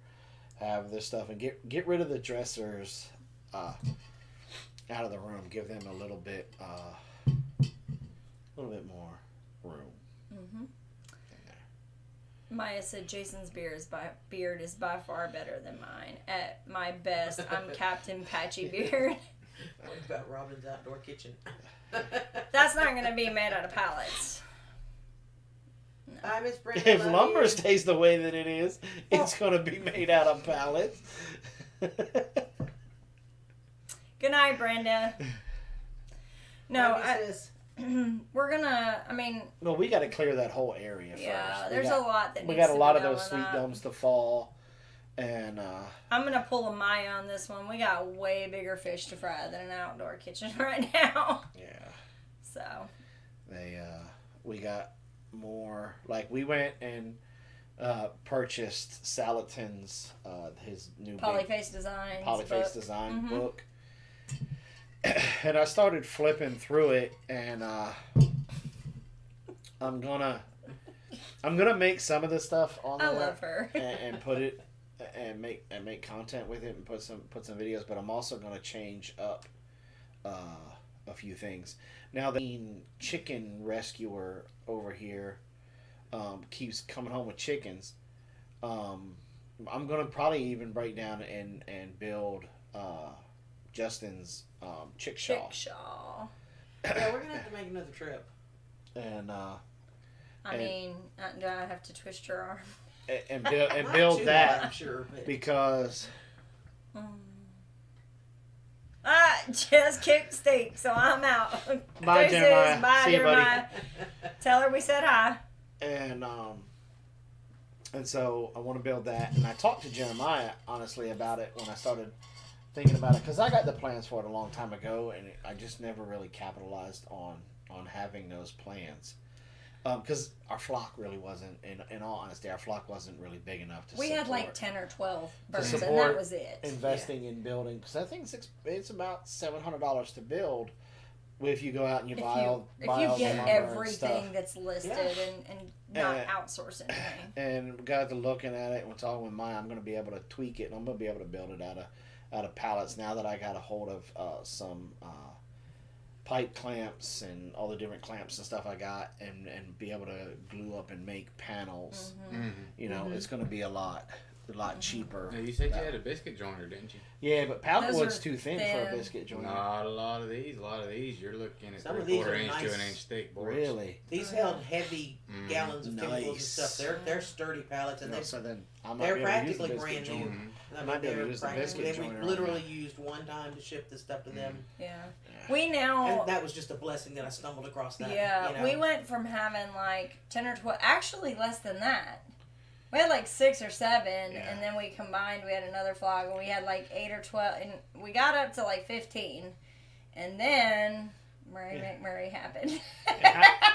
have this stuff, and get rid of the dressers out of the room. Give them a little bit more room. Mm-hmm. Maya said Jason's beard is by far better than mine. At my best, I'm Captain Patchy Beard. What about Robyn's outdoor kitchen? That's not going to be made out of pallets. Hi, Miss Brenda. If lumber stays the way that it is, it's going to be made out of pallets. Good night, Brenda. No, Sis. we're gonna. Well, we got to clear that whole area first. There's a lot that we needs got a to lot be of done those with sweet that. gums to fall, and I'm gonna pull a Maya on this one. We got way bigger fish to fry than an outdoor kitchen right now. yeah, So we got more. Like we went and purchased Salatin's his new Polyface Designs Polyface Design Mhm. book. And I started flipping through it, and I'm gonna make some of the stuff on there. I love her. and put it and make content with it and put some videos. But I'm also gonna change up a few things. Now the chicken rescuer over here keeps coming home with chickens. I'm gonna probably even break down and build Justin's chickshaw. Yeah, we're gonna have to make another trip. And do I have to twist your arm? and Not build too that bad, I'm sure. But because Just kicked steak, so I'm out. Bye, Deuces. Jeremiah. Bye, See you, buddy. Jeremiah. Tell her we said hi. and so I want to build that. And I talked to Jeremiah honestly about it when I started thinking about it, because I got the plans for it a long time ago, and I just never really capitalized on having those plans. Because our flock really wasn't, in all honesty, our flock wasn't really big enough to We support. had like 10 or 12 birds, and support that was it. Investing in building, because I think it's about $700 to build. If you go out and you buy all If the you get lumber and everything stuff. that's listed and not outsource anything. And got to looking at it and we're talking with Maya, I'm going to be able to tweak it, and I'm going to be able to build it out of pallets now that I got a hold of some pipe clamps and all the different clamps and stuff I got, and be able to glue up and make panels. Mm-hmm. You know, it's going to be a lot a lot cheaper. Now, you said you had a biscuit joiner, didn't you? Yeah, but pallet Those wood's are too thin for a biscuit joiner. Not a lot of these. A lot of these, you're looking at Some of these 3/4 are inch to nice. an inch thick boards. Really? These held heavy gallons of chemicals and Nice. stuff. They're sturdy pallets, and No, so then I might they're be able to use the practically biscuit brand new. joiner. I might be able to they're use the practically- biscuit we joiner on literally that. used one time to ship the stuff to them, Yeah. We now. and that was just a blessing that I stumbled across that. Yeah, you know? we went from having like 10 or 12, actually less than that. We had like 6 or 7, Yeah. and then we combined, we had another flock, and we had like 8 or 12, and we got up to like 15. And then Murray McMurray happened.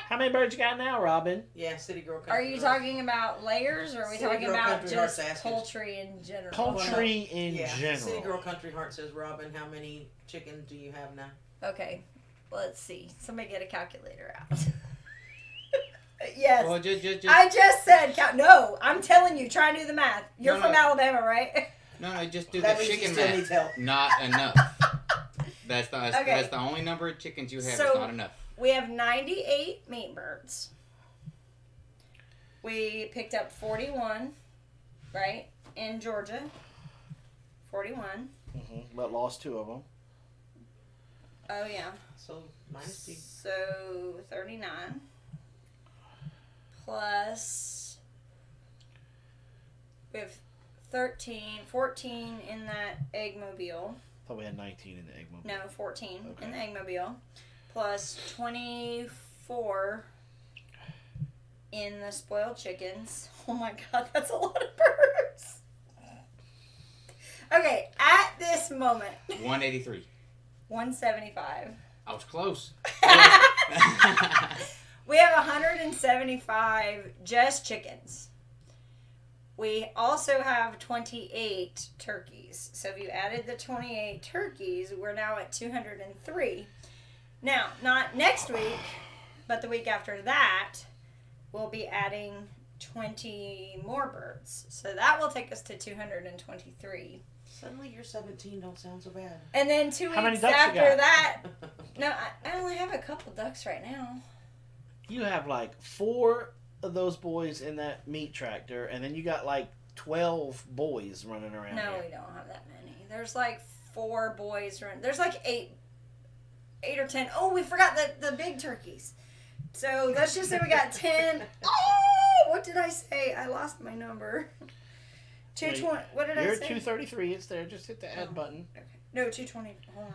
How many birds you got now, Robyn? Yeah, City Girl Country. Are you Girl. talking about layers, or are we City talking Girl about Country Heart just Saskage. poultry in general? Poultry in Yeah, general. City Girl Country Heart says, Robyn, how many chickens do you have now? Okay, let's see. Somebody get a calculator out. Yes. Well, just I just said, no, I'm telling you, try and do the math. You're No, from no. Alabama, right? no, just do That the means he chicken still math. needs help. Not enough. That's the only number of chickens you have. So- It's not enough. We have 98 meat birds. We picked up 41, right, in Georgia. 41. But lost 2 of them. Oh, yeah. So, minus 2. So, 39. Plus, we have 14 in that egg mobile. Thought we had 19 in the egg mobile. No, 14 Okay. in the egg mobile. Plus 24 in the spoiled chickens. Oh my god, that's a lot of birds. Okay, at this moment, 183. 175. I was close. We have 175 just chickens. We also have 28 turkeys. So if you added the 28 turkeys, we're now at 203. Now, not next week, but the week after that, we'll be adding 20 more birds. So that will take us to 223. Suddenly your 17 don't sound so bad. And then 2 How many weeks ducks you after got? that, no, I only have a couple ducks right now. You have like 4 of those boys in that meat tractor, and then you got like 12 boys running around No, here. we don't have that many. There's like 4 boys running. There's like 8 or 10. Oh, we forgot the big turkeys. So let's just say we got 10. Oh, what did I say? I lost my number. 220. What did I You're say? 233. It's there. Just hit the add button. Okay. No, 220. Hold on.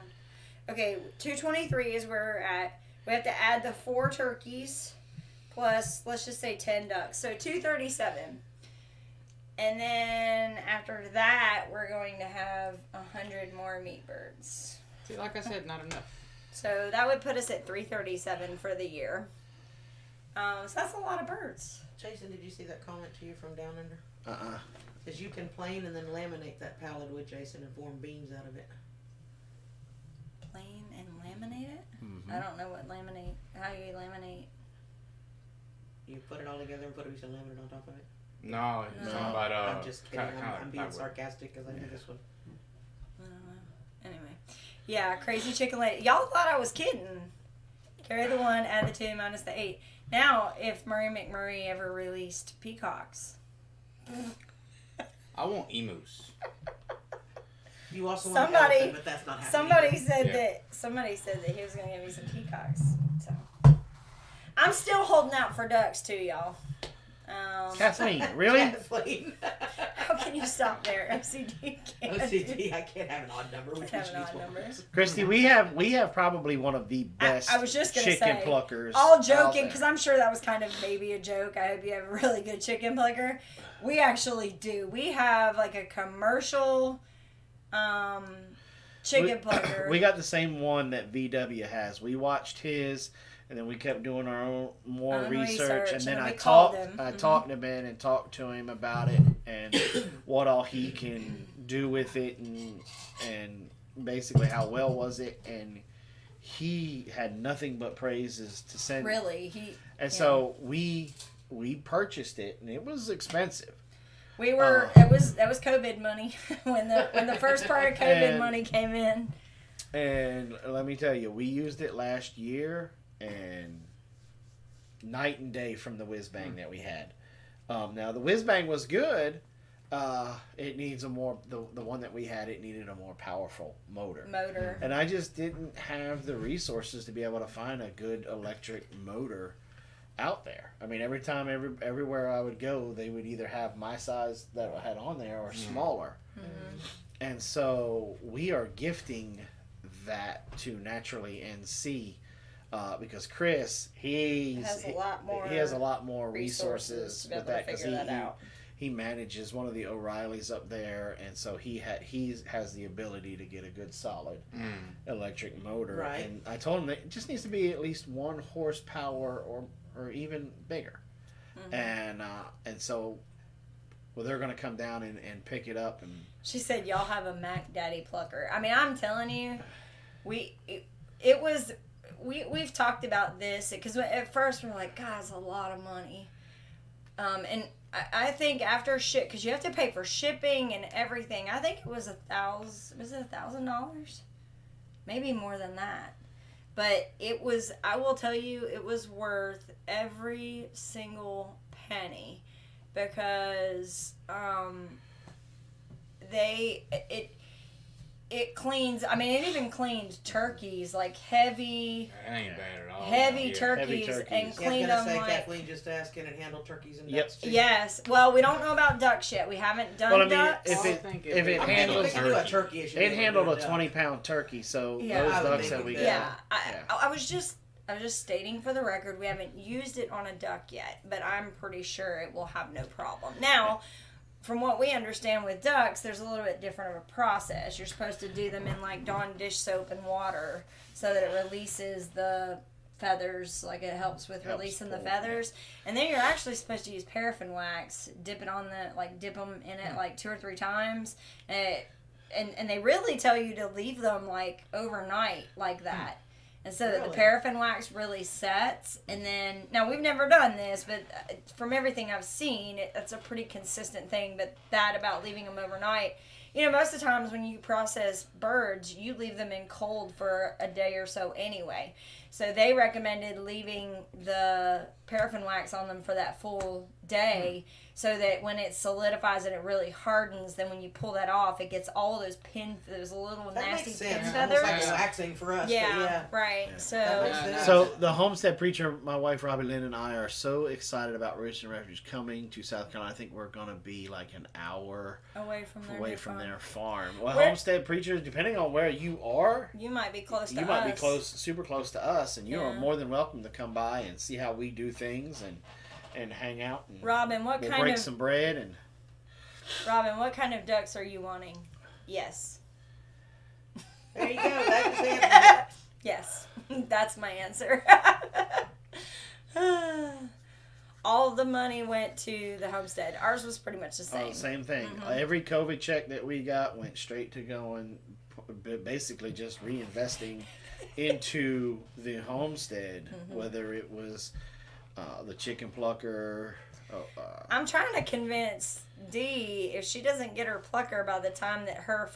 Okay, 223 is where we're at. We have to add the 4 turkeys plus, let's just say 10 ducks. So 237. And then after that, we're going to have 100 more meat birds. See, like I said, not enough. So that would put us at 337 for the year. So that's a lot of birds. Jason, did you see that comment to you from down under? Uh-uh. Says you can plane and then laminate that pallet wood, Jason, and form beams out of it. Plane and laminate it? Mm-hmm. I don't know what laminate, how you laminate. You put it all together and put a piece of laminate on top of it. No, it's No. talking about I'm just kidding. kinda I'm being like wood. sarcastic because I knew this one. I don't know. Anyway. Yeah, crazy chicken lady. Y'all thought I was kidding. Carry the 1, add the 2, minus the 8. Now, if Murray McMurray ever released peacocks. I want emus. You also Somebody- want an elephant, but that's not happening. Somebody said that he was gonna give me some peacocks. So I'm still holding out for ducks too, y'all. Kathleen, really? Kathleen. How can you stop there? OCD can't. OCD, I can't have an odd number. Can't Which have one an is odd one? number. Christy, we have probably one of the best I was just gonna chicken say, pluckers. All out joking, there. because I'm sure that was kind of maybe a joke. I hope you have a really good chicken plucker. We actually do. We have like a commercial chicken plucker. We got the same one that VW has. We watched his, and then we kept doing our own more research, and then we I called talked. him. I Mhm. talked to Ben and talked to him about it and what all he can do with it, and basically how well was it, and he had nothing but praises to send. Really, And so we purchased it, and it was expensive. we were. That was COVID money when the first part of COVID And- money came in. And let me tell you, we used it last year, and night and day from the whiz bang that we had. Now the whiz bang was good. It needs a more the one that we had. It needed a more powerful motor. Motor. And I just didn't have the resources to be able to find a good electric motor out there. I mean, everywhere I would go, they would either have my size that I had on there or smaller. Mm-hmm. And so we are gifting that to Naturally NC because Chris, he has a lot more resources to be with able that to because figure that out. he manages one of the O'Reillys up there, and so he has the ability to get a good solid electric motor. Right. And I told him that it just needs to be at least 1 horsepower or even bigger. And so they're going to come down and pick it up. And She said y'all have a Mac Daddy plucker. I mean, I'm telling you, we've talked about this because at first we were like, God, it's a lot of money. And I think after because you have to pay for shipping and everything. I think it was $1,000? Maybe more than that. But I will tell you, it was worth every single penny because it cleans. I mean, it even cleaned turkeys, like heavy. That ain't bad at all. Heavy turkeys and I was cleaned gonna them say, like. Kathleen just asked, can it handle turkeys and Yep. ducks too? Yes. Well, we don't know about ducks yet. We haven't done Well, I mean, ducks. if it I mean, handles if they can do a turkey, it should be it able to handled do a duck. 20-pound turkey, so Yeah. those I would ducks think that we it got. could. Yeah, Yeah. I was just stating for the record, we haven't used it on a duck yet, but I'm pretty sure it will have no problem. Now, from what we understand with ducks, there's a little bit different of a process. You're supposed to do them in like Dawn dish soap and water so that it releases the feathers, like it helps with releasing the pull, feathers. And then you're actually supposed to use paraffin wax, dip them in it like 2 or 3 times. And they really tell you to leave them like overnight like that. And so that the Really? paraffin wax really sets. And then, now we've never done this, but from everything I've seen, that's a pretty consistent thing. But that about leaving them overnight, most of the times when you process birds, you leave them in cold for a day or so anyway. So they recommended leaving the paraffin wax on them for that full day so that when it solidifies and it really hardens, then when you pull that off, it gets all those those little That nasty makes pin sense. feathers. Almost like waxing for us. Yeah, But yeah. right. That So, makes sense. So the Homestead Preacher, my wife Robyn Lynn and I are so excited about Roots and Refuge coming to South Carolina. I think we're going to be like an hour away from their farm. Well, Where- Homestead Preachers, depending on where you are, You might be close to you us. might be super close to us, and you are Yeah. more than welcome to come by and see how we do things and hang out. And Robyn, what we'll kind break of some bread and. Robyn, what kind of ducks are you wanting? Yes. There you go. That's the answer. Yes. That's my answer. All the money went to the homestead. Ours was pretty much the same. Same thing. Every COVID check that we got went straight to going, basically just reinvesting into the homestead, whether it was the chicken plucker. I'm trying to convince Dee, if she doesn't get her plucker by the time that her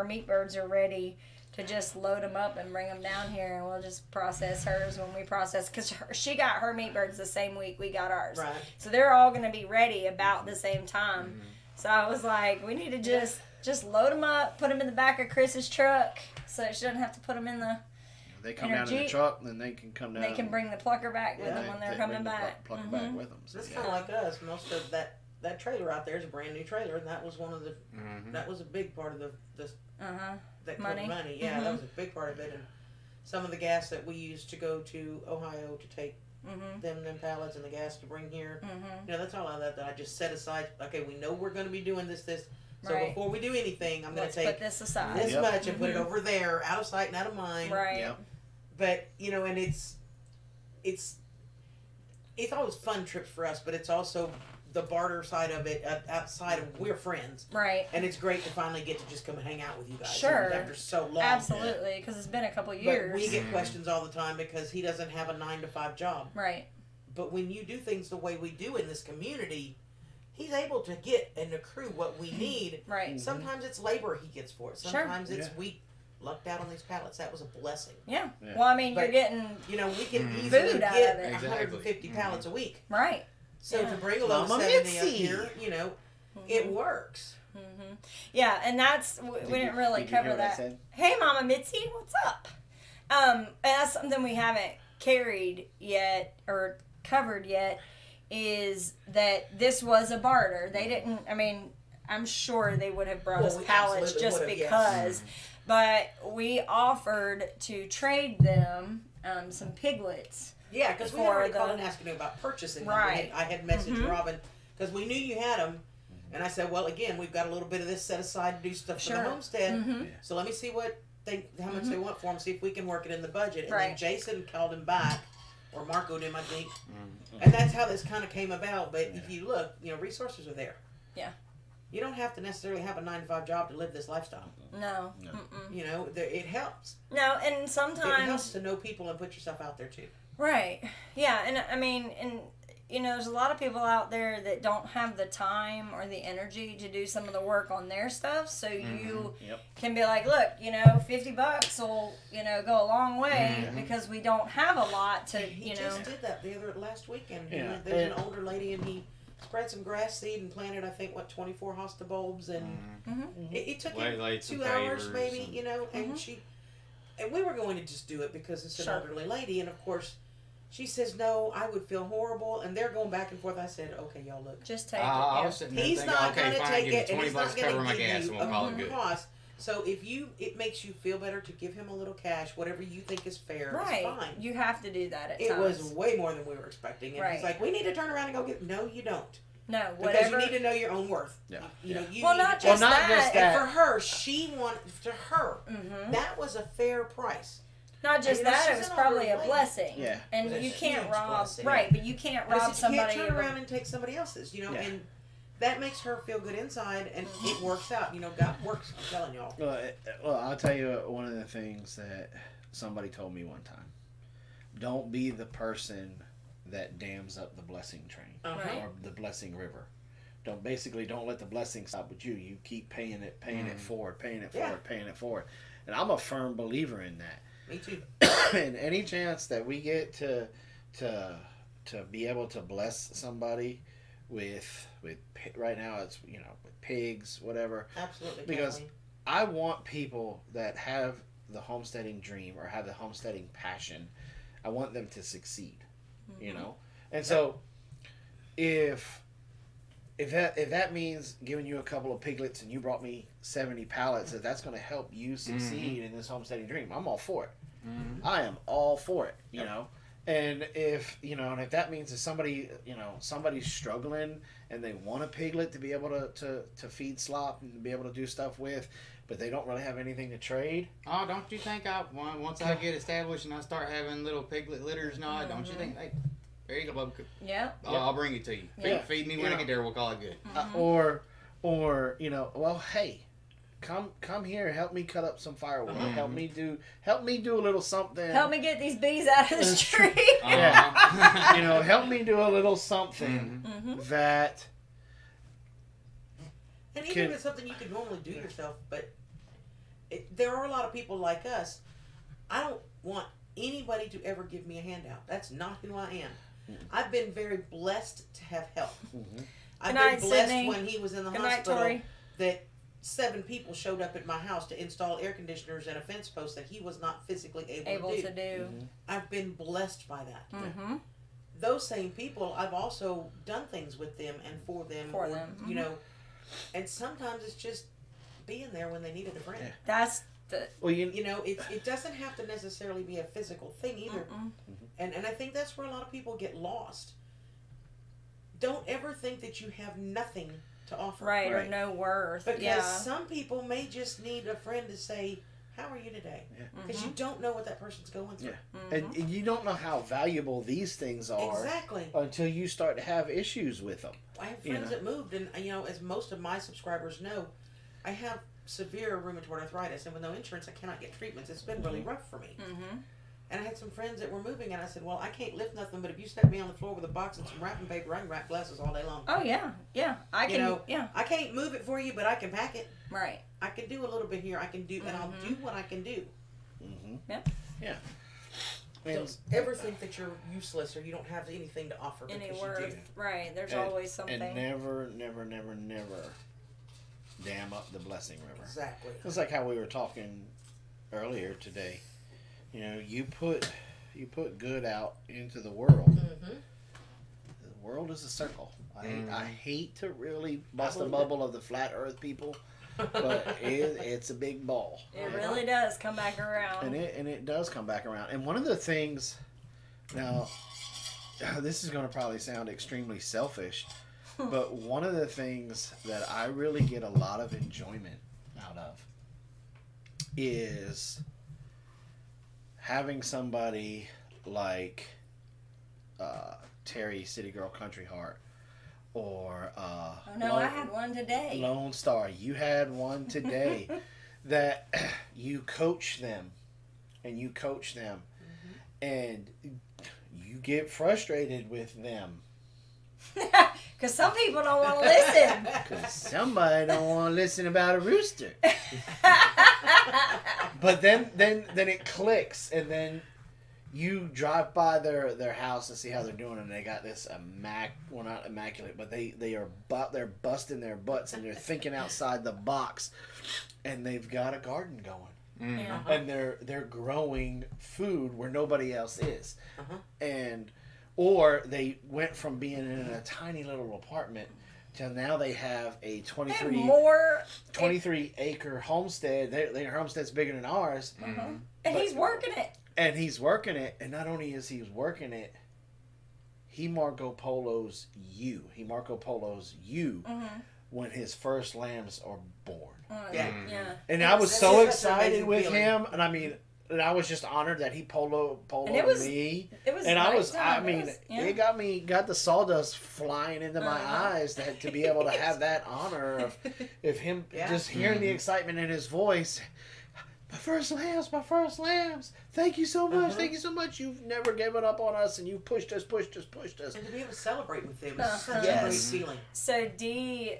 meat birds are ready, to just load them up and bring them down here, and we'll just process hers when we process, because she got her meat birds the same week we got ours. Right. So they're all going to be ready about the same time. So I was like, we need to just load them up, put them in the back of Chris's truck, so she doesn't have to put them in the. They come in her down in the Jeep. truck, and then they can come down. They can bring the plucker back with them when they're they coming bring the back. plucker back with them. So, That's yeah. kind of like us. Most of that trailer out there is a brand new trailer, and that was one of the. That was a big part of the that Money. money. Yeah, that was a big part of it, and some of the gas that we used to go to Ohio to take them pallets and the gas to bring here. That's all of that I just set aside. Okay, we know we're going to be doing this. So Right. before we do anything, I'm going Let's to take put this aside. this much and put it over there, out of sight and out of mind. Right. Yep. But and it's always fun trips for us, but it's also the barter side of it. Outside of we're friends, Right. and it's great to finally get to just come and hang out with you guys. Sure. After so long. Absolutely, because it's been a couple years. But we get questions all the time because he doesn't have a 9-to-5 job. Right. But when you do things the way we do in this community, he's able to get and accrue what we need. Right. Sometimes it's labor he gets for it. Sure. Sometimes it's Yeah. we lucked out on these pallets. That was a blessing. Yeah. Yeah. Well, I mean, But- you're getting We can Food easily out get of it. 150 pallets a week. right. So Yeah. to bring a load of Mama 70 up Mitzi. here, it works. Yeah, and that's we didn't really did you hear cover what I that. said? Hey, Mama Mitzi, what's up? And that's something we haven't carried yet or covered yet. Is that this was a barter? They didn't. I mean, I'm sure they would have brought us we pallets absolutely just would have, because. But we offered to trade them some piglets. Yeah, because we had already called and asked you about purchasing them. Right. I had messaged Robyn because we knew you had them. And I said, well, again, we've got a little bit of this set aside to do stuff for the homestead. So let me see how much they want for them, see if we can work it in the budget. And then Jason called him back, or Marco'd him, I think. And that's how this kind of came about. But if you look, resources are there. Yeah. You don't have to necessarily have a 9-to-5 job to live this lifestyle. No. It helps. No, and It sometimes helps to know people and put yourself out there too. Right. Yeah, and I mean, there's a lot of people out there that don't have the time or the energy to do some of the work on their stuff. So you can be like, look, $50 will, go a long way because we don't have a lot to, He just did that last weekend. There's an older lady and he spread some grass seed and planted, I think, 24 hosta bulbs, and it took him 2 hours maybe, and we were going to just do it because it's an elderly lady, and of course she says, no, I would feel horrible, and they're going back and forth. I said, okay, y'all, look. Just take it. I was sitting there He's thinking, not going to take it, and $20 he's not cover going my to gas, give and you we'll call it a good. cost. So if it makes you feel better to give him a little cash, whatever you think is fair, Right. is fine. You have to do that at It times. was way more than we were expecting, and he's like, we need to turn around and go get. No, you don't. No, Because whatever. you need to know your own worth. Yeah. You Well, need not to- just not that. just that. And for her, she wanted that was a fair price. Not just And, that, she's it was an probably older a lady. blessing. Yeah. And It was a you can't huge rob, blessing. right, but you can't I rob said, you somebody can't turn of around and take somebody else's, Yeah. and that makes her feel good inside, and it works out. God works. I'm telling y'all. Well, I'll tell you one of the things that somebody told me one time. Don't be the person that dams up the blessing train or the blessing river. Don't let the blessing stop with you. You keep paying it forward, paying it forward. And I'm a firm believer in that. Me too. And any chance that we get to be able to bless somebody with right now it's with pigs, whatever. Absolutely. Because Kathleen. I want people that have the homesteading dream or have the homesteading passion. I want them to succeed. And so if that means giving you a couple of piglets and you brought me 70 pallets, that's going to help you succeed in this homesteading dream, I'm all for it. I am all for it, And if that means that somebody's struggling and they want a piglet to be able to feed slop and to be able to do stuff with, but they don't really have anything to trade. Oh, don't you think once I get established and I start having little piglet litters and all, don't you think, hey, there you go, bub. Yeah. I'll bring it to you. Feed me when I get there. We'll call it good. Or well, hey, come here, help me cut up some firewood. Help me do a little something. Help me get these bees out of this tree. Yeah. Help me do a little something that. And even if it's something you could normally do yourself, but there are a lot of people like us. I don't want anybody to ever give me a handout. That's not who I am. I've been very blessed to have help. I've been blessed Sydney. when he was in the Good night, hospital Tori. that 7 people showed up at my house to install air conditioners and a fence post that he was not physically able to do. I've been blessed by that. Those same people, I've also done things with them and for them. And sometimes it's just being there when they needed a friend. That's the. Well, it doesn't have to necessarily be a physical thing either. And I think that's where a lot of people get lost. Don't ever think that you have nothing to offer. Right, or no worth. Because some people may just need a friend to say, how are you today? Because you don't know what that person's going through. And you don't know how valuable these things are. Exactly. Until you start to have issues with them. I have friends that moved, and as most of my subscribers know, I have severe rheumatoid arthritis, and with no insurance, I cannot get treatments. It's been really rough for me. And I had some friends that were moving, and I said, well, I can't lift nothing, but if you step me on the floor with a box and some wrapping paper, I can wrap glasses all day long. Oh, yeah. I can, I can't move it for you, but I can pack it. Right. I can do a little bit here. I can do, and I'll do what I can do. Yeah. Don't ever think that you're useless or you don't have anything to offer, Any because worth. you do. Right. There's always something. And never dam up the blessing river. Exactly. It's like how we were talking earlier today. You know, you put good out into the world. Mm-hmm. The world is a circle. Mm-hmm. I hate to really bust the bubble of the flat Earth people, but it's a big ball. It really does come back around. And it does come back around. And one of the things, now, this is going to probably sound extremely selfish, but one of the things that I really get a lot of enjoyment out of is having somebody like Terry City Girl Country Heart or oh no, I had one today. Lone Star. You had one today that you coach them and and you get frustrated with them. Because some people don't want to listen. Because somebody don't want to listen about a rooster. But then it clicks, and then you drive by their house and see how they're doing, and they got this well, not immaculate, but they're busting their butts, and they're thinking outside the box, and they've got a garden going, Yeah. and they're growing food where nobody else is, Uh-huh. Or they went from being in a tiny little apartment to now they have a 23 acre homestead. Their homestead's bigger than ours. And he's working it. And he's working it. And not only is he working it, he Marco Polos you. When his first lambs are born. Yeah. Yeah. And I was That's so an excited amazing with feeling. him. And I mean, and I was just honored that he poloed And it was- me. It was And nice I time. mean, it got the sawdust flying into my eyes to be able to have that honor of him just hearing the excitement in his voice. My first lambs. Thank you so much. Thank you so much. You've never given up on us, and you pushed us. And to be able to celebrate with them is such a Yes. great feeling. So D,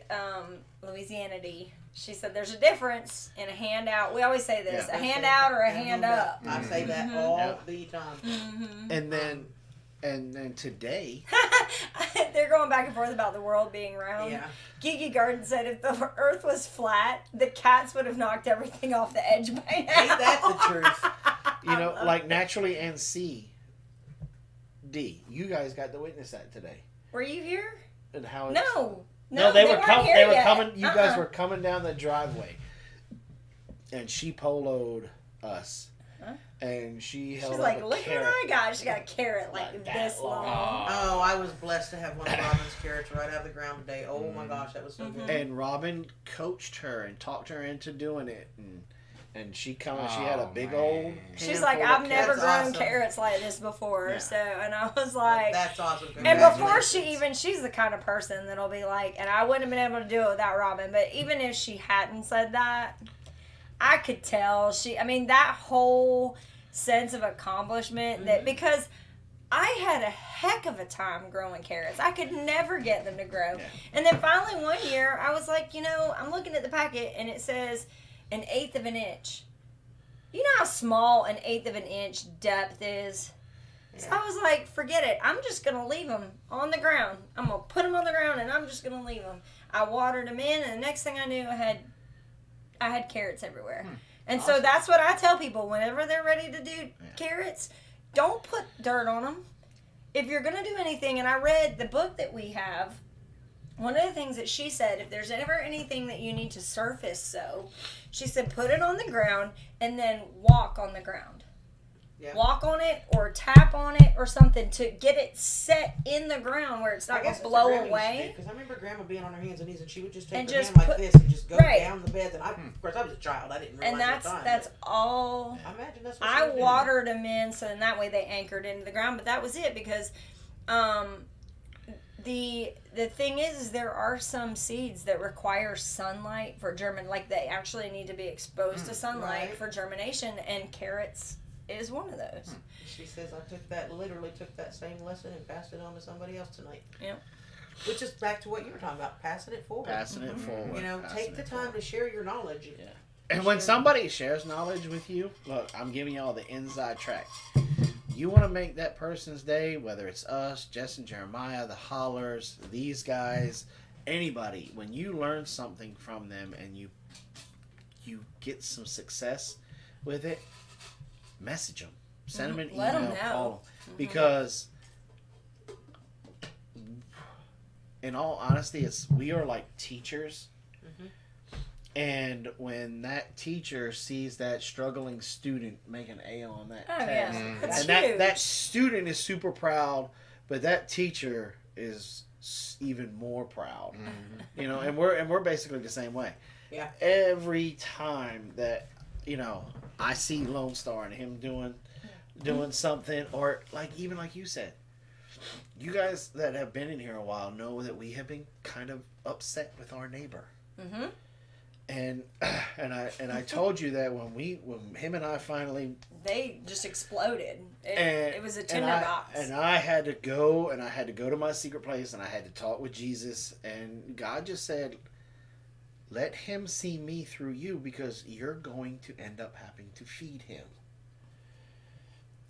Louisiana D, she said there's a difference in a handout. We always say this, Yeah. a handout or a hand up. I say that all the time. And then today, They're going back and forth about the world being round. Yeah. Gigi Garden said if the earth was flat, the cats would have knocked everything off the edge by now. Ain't that the truth? like naturally and C. D, you guys got to witness that today. Were you here? And how No, they were weren't coming. here They were yet. coming. You guys were coming down the driveway, and she poloed us, and she held She's up like, a look carrot. what I got. She got a carrot like Like that this long. long. Oh, I was blessed to have one of Robyn's carrots right out of the ground today. Oh my gosh, that was so good. And Robyn coached her and talked her into doing it, and she had a big old. She's like, handful of I've never That's grown awesome. carrots like this before. Yeah. So, and I was like, That's awesome. and before Congratulations. she's the kind of person that'll be like, and I wouldn't have been able to do it without Robyn, but even if she hadn't said that, I could tell that whole sense of accomplishment that because I had a heck of a time growing carrots. I could never get them to grow. Yeah. And then finally one year I was like, I'm looking at the packet and it says 1/8 of an inch. You know how small 1/8 of an inch depth is? So I was like, forget it. I'm just going to leave them on the ground. I'm going to put them on the ground and I'm just going to leave them. I watered them in and the next thing I knew I had carrots everywhere. And so that's what I tell people whenever they're ready to do carrots, don't put dirt on them. If you're going to do anything, and I read the book that we have, one of the things that she said, if there's ever anything that you need to surface sow, she said put it on the ground and then walk on the ground. Yeah. Walk on it or tap on it or something to get it set in the ground where it's not going to blow away. Because I remember Grandma being on her hands and knees and she would just take And her just hand like put- this and just go right. down the beds. And of course, I was a child. I didn't realize And at the time, that's but all. I imagine that's what she I was doing. watered them in so in that way they anchored into the ground, but that was it because the thing is there are some seeds that require sunlight for like they actually need to be exposed to sunlight right. for germination, and carrots is one of those. She says I literally took that same lesson and passed it on to somebody else tonight. Yep. Which is back to what you were talking about, passing it forward. Passing it forward. You know, take the time to share your knowledge. Yeah. And when somebody shares knowledge with you, look, I'm giving y'all the inside track. you want to make that person's day, whether it's us, Jess and Jeremiah, the Hollers, these guys, anybody, when you learn something from them and you get some success with it, message them. Send them an email. Let them know. Call them. Because in all honesty, we are like teachers. And when that teacher sees that struggling student make an A on that test, That's and huge. that student is super proud, but that teacher is even more proud. You know, and we're basically the same way. Yeah. Every time that, you know, I see Lone Star and him doing something, or even like you said, you guys that have been in here a while know that we have been kind of upset with our neighbor. And I told you that when him and I finally, they just exploded. It was a tinderbox. And I had to go to my secret place and I had to talk with Jesus, and God just said, let him see me through you, because you're going to end up having to feed him.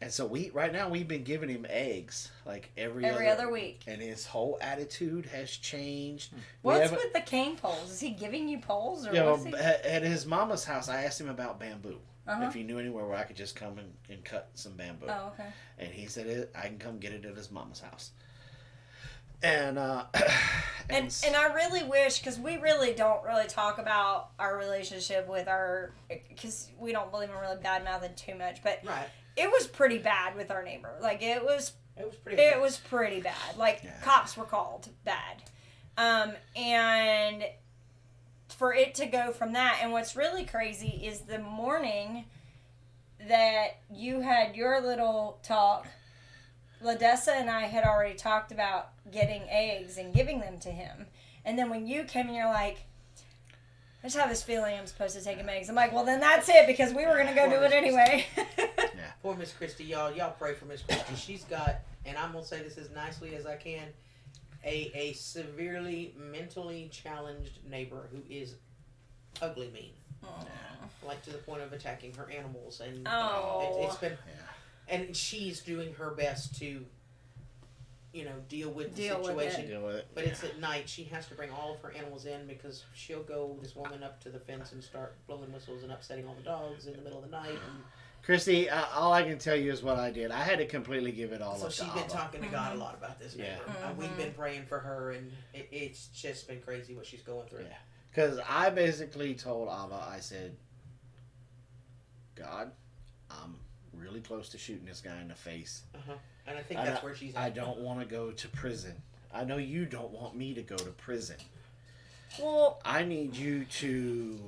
And so right now we've been giving him eggs like every other week. And his whole attitude has changed. What's with the cane poles? Is he giving you poles? Or what's he... At his mama's house, I asked him about bamboo. If he knew anywhere where I could just come and cut some bamboo. Oh, okay. And he said I can come get it at his mama's house. And and I really wish, because we really don't really talk about our relationship with because we don't believe in really bad mouthing too much, but Right. it was pretty bad with our neighbor. Like it was pretty bad. It was pretty bad. Like cops were called bad. And for it to go from that, and what's really crazy is the morning that you had your little talk, Ladessa and I had already talked about getting eggs and giving them to him. And then when you came and you're like, I just have this feeling I'm supposed to take him eggs. I'm like, well, then that's it, because we were going to go do it anyway. Poor Miss Christie, y'all pray for Miss Christie. She's got, and I'm going to say this as nicely as I can, a severely mentally challenged neighbor who is ugly mean. Like to the point of attacking her animals. And it's been, and she's doing her best to, deal with the situation. Deal with it. But it's at night. She has to bring all of her animals in, because she'll go, this woman, up to the fence and start blowing whistles and upsetting all the dogs in the middle of the night. And Christy, all I can tell you is what I did. I had to completely give it all so up to she's been Abba. talking to God a lot about this neighbor. Yeah. We've been praying for her, and it's just been crazy what she's going through. Yeah. Because I basically told Abba, I said, God, I'm really close to shooting this guy in the face. And I think that's where she's at. I don't want to go to prison. I know you don't want me to go to prison. Well, I need you to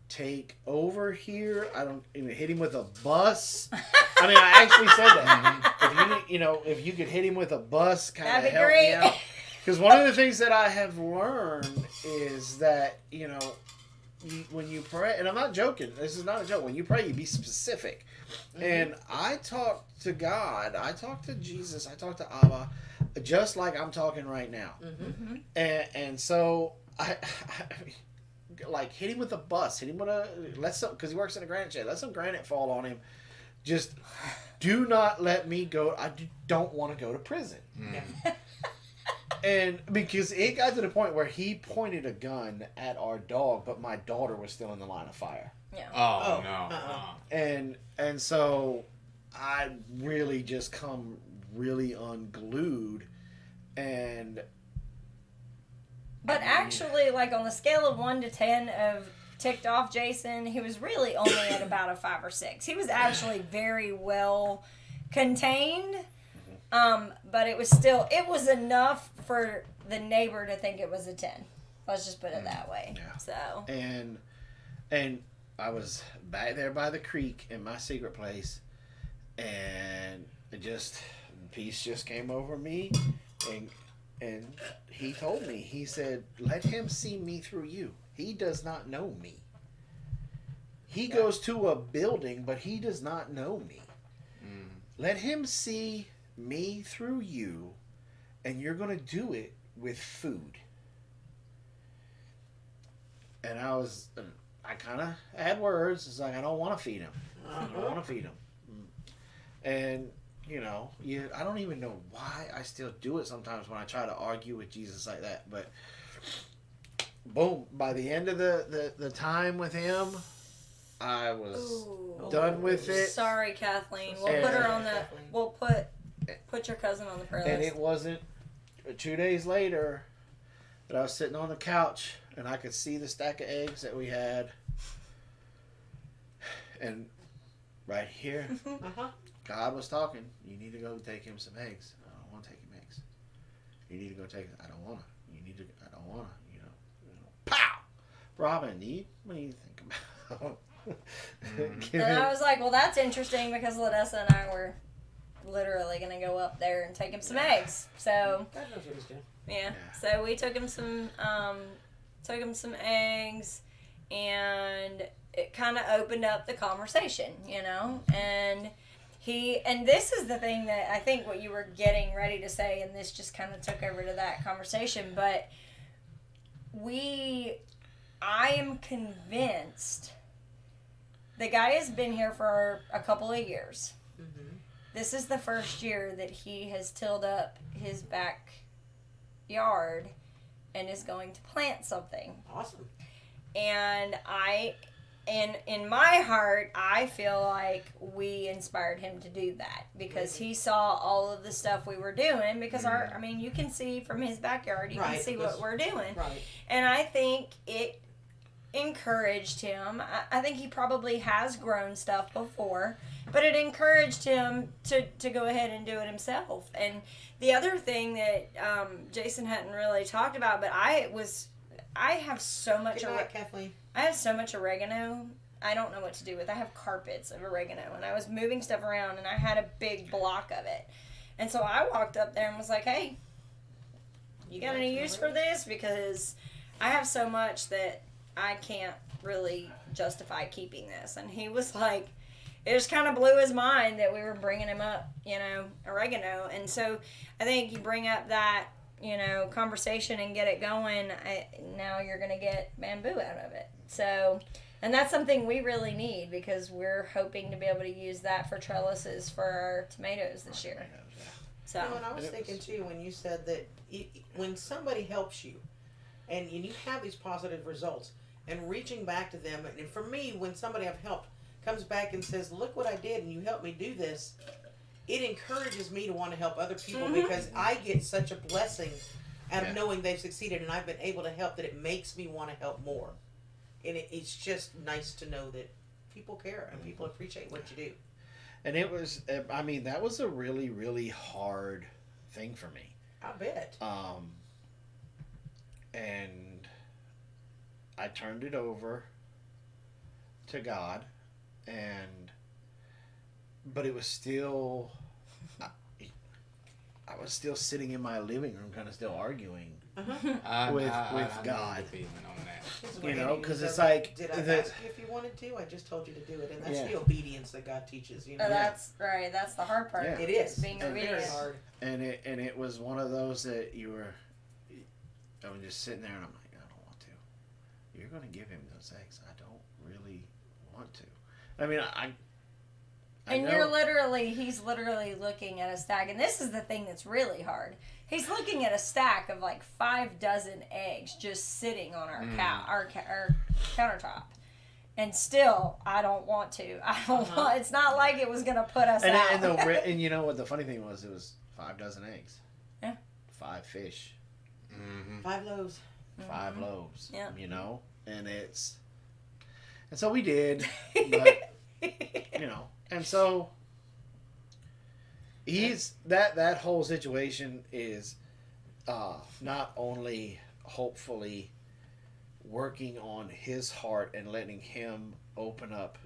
take over here. I don't hit him with a bus. I mean, I actually said that. If you could hit him with a bus, kind of help me out. Because one of the things that I have learned is that when you pray, and I'm not joking. This is not a joke. When you pray, you be specific. And I talk to God. I talk to Jesus. I talk to Abba, just like I'm talking right now. And so I like hit him with a bus. Hit him with because he works in a granite shed. Let some granite fall on him. Just do not let me go. I don't want to go to prison. And because it got to the point where he pointed a gun at our dog, but my daughter was still in the line of fire. Yeah. Oh no. And so I really just come really unglued, and But actually, like on the scale of 1 to 10 of ticked off Jason, he was really only at about a 5 or 6. He was actually very well contained. But it was enough for the neighbor to think it was a 10. Let's just put it that way. Yeah. So. And I was back there by the creek in my secret place, and peace just came over me, and he told me, he said, let him see me through you. He does not know me. He goes to a building, but he does not know me. Let him see me through you, and you're going to do it with food. And I kind of had words. It's like, I don't want to feed him. I don't want to feed him. And, you know, I don't even know why I still do it sometimes when I try to argue with Jesus like that. But, boom, by the end of the time with him, I was done with it. Sorry, Kathleen. We'll put her on the. We'll put your cousin on the prayer list. And it wasn't 2 days later that I was sitting on the couch and I could see the stack of eggs that we had. And right here, God was talking. You need to go take him some eggs. I don't want to take him eggs. You need to go take. I don't want to. You need to. I don't want to. You know. Pow! Robyn, what do you think about? And I was like, well, that's interesting because Ladessa and I were literally going to go up there and take him some eggs. So, God knows what he's doing. yeah. So we took him some eggs, and it kind of opened up the conversation, you know, and this is the thing that I think what you were getting ready to say, and this just kind of took over to that conversation, but I am convinced the guy has been here for a couple of years. Mm-hmm. This is the first year that he has tilled up his backyard and is going to plant something. Awesome. And in my heart, I feel like we inspired him to do that because he saw all of the stuff we were doing because you can see from his backyard, you can see what we're doing. Right. And I think it encouraged him. I think he probably has grown stuff before, but it encouraged him to go ahead and do it himself. And the other thing that Jason hadn't really talked about, but I have so much Kathleen. I have so much oregano. I don't know what to do with. I have carpets of oregano, and I was moving stuff around, and I had a big block of it. And so I walked up there and was like, "Hey, you got any use for this? Because I have so much that I can't really justify keeping this." And he was like, it just kind of blew his mind that we were bringing him up, oregano. And so I think you bring up that, conversation and get it going. Now you're going to get bamboo out of it. So, and that's something we really need because we're hoping to be able to use that for trellises for our tomatoes this year. So, and I was thinking too when you said that when somebody helps you and you have these positive results and reaching back to them, and for me, when somebody I've helped comes back and says, "Look what I did and you helped me do this," it encourages me to want to help other people because I get such a blessing out of knowing they've succeeded and I've been able to help that it makes me want to help more. And it's just nice to know that people care and people appreciate what you do. And it was, that was a really, really hard thing for me. I bet. And I turned it over to God, but it was still, I was still sitting in my living room, kind of still arguing with God. Because it's like, did I ask you if you wanted to? I just told you to do it, and that's the obedience that God teaches. That's right. That's the hard part. Yeah. It is being obedient. Very hard. And it was one of those that I was just sitting there, and I'm like, I don't want to. You're going to give him those eggs. I don't really want to. I mean, and he's literally looking at a stack, and this is the thing that's really hard. He's looking at a stack of like 5 dozen eggs just sitting on our our countertop, and still, I don't want to. I don't want. It's not like it was gonna put us out. And you know what the funny thing was? It was 5 dozen eggs. Yeah. 5 fish. 5 loaves. 5 loaves. Yeah. And so we did, but and so he's that whole situation is not only hopefully working on his heart and letting him open up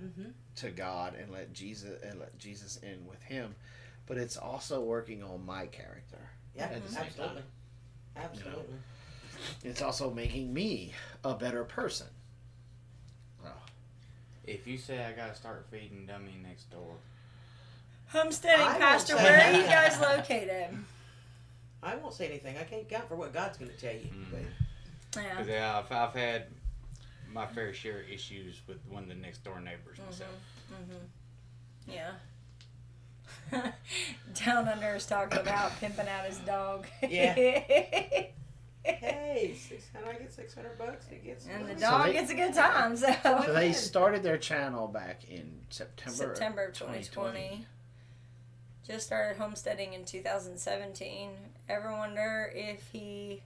to God and let Jesus in with him, but it's also working on my character. Yeah, at the same absolutely. time. Absolutely. It's also making me a better person. If you say I gotta start feeding Dummy next door, Homesteading, Pastor, where are you guys located? I won't say anything. I can't count for what God's going to tell you. because I've had my fair share of issues with one of the next door neighbors myself. Yeah. Down Under is talking about pimping out his dog. Yeah. Hey, I get $600. He gets. And the money. dog gets a good time. So they started their channel back in September of 2020. Just started homesteading in 2017. Ever wonder if he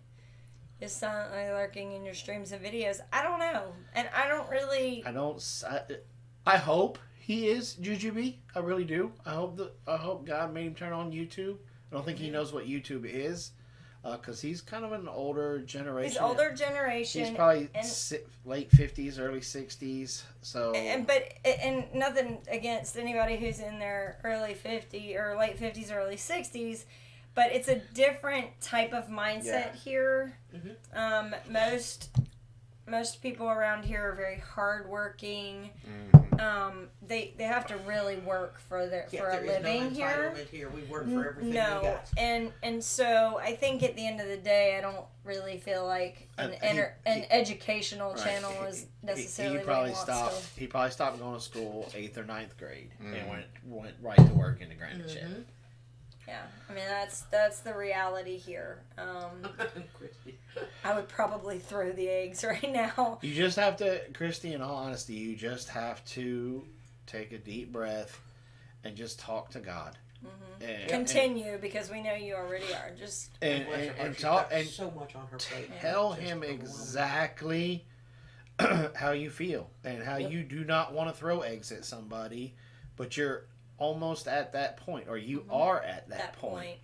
is silently lurking in your streams and videos? I don't know, and I don't really. I hope he is Jujubee. I really do. I hope God made him turn on YouTube. I don't think he knows what YouTube is, because he's kind of an older generation. He's older generation. He's probably late 50s, early 60s. So. And nothing against anybody who's in their early 50s or late 50s, early 60s, but it's a different type of mindset here. Most people around here are very hardworking. They have to really work for a living here. We work for everything we No, got. and so I think at the end of the day, I don't really feel like an educational channel is necessarily. He probably what he wants stopped. He probably stopped going to school 8th or 9th grade and went right to work in the granite shed. Yeah, I mean that's the reality here. I would probably throw the eggs right now. You just have to, Christy, in all honesty, you just have to take a deep breath and just talk to God. And, Continue, because we know you already are. Just and talk and so much on her plate. Tell him exactly how you feel and how you do not want to throw eggs at somebody, but you're almost at that point, or you are at that point.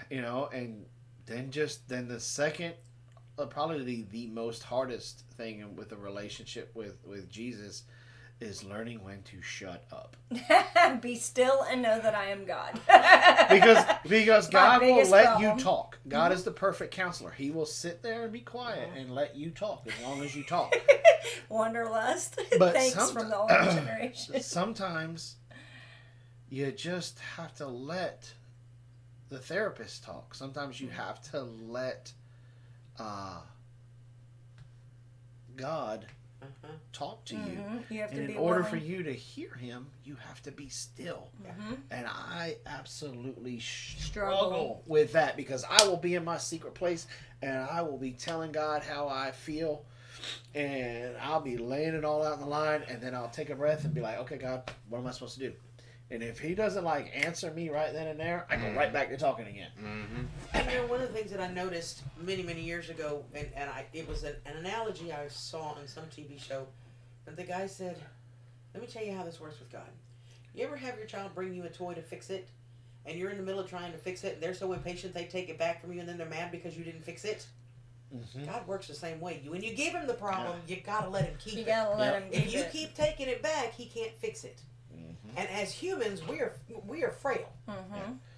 You know, and then the second, probably the most hardest thing with a relationship with Jesus is learning when to shut up. Be still and know that I am God. because God will let problem. you talk. God is the perfect counselor. He will sit there and be quiet and let you talk as long as you talk. Wanderlust. But Thanks from the older generation. Sometimes you just have to let the therapist talk. Sometimes you have to let God talk to you. You have to and be in order willing. for you to hear him, you have to be still. And I absolutely struggle with that, because I will be in my secret place and I will be telling God how I feel, and I'll be laying it all out in the line, and then I'll take a breath and be like, okay, God, what am I supposed to do? And if he doesn't answer me right then and there, I go right back to talking again. And one of the things that I noticed many years ago, and it was an analogy I saw on some TV show, that the guy said, let me tell you how this works with God. You ever have your child bring you a toy to fix it, and you're in the middle of trying to fix it, and they're so impatient they take it back from you, and then they're mad because you didn't fix it? God works the same way. When you give him the problem, you gotta let him keep it. You gotta let him keep If you it. keep taking it back, he can't fix it. And as humans, we are frail.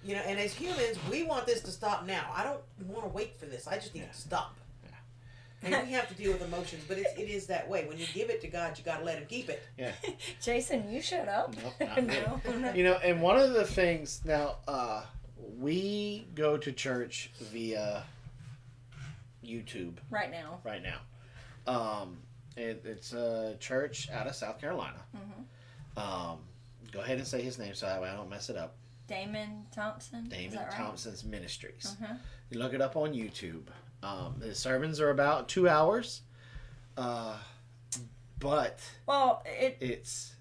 You know, and as humans, we want this to stop now. I don't want to wait for this. I just need it to stop. And we have to deal with emotions, but it is that way. When you give it to God, you got to let him keep it. Yeah. Jason, you shut up. Nope, not really. You know, and one of the things now, we go to church via YouTube Right now. It's a church out of South Carolina. Go ahead and say his name so that way I don't mess it up. Damon Thompson. Damon Thompson's Ministries. You look it up on YouTube. The sermons are about 2 hours, but it's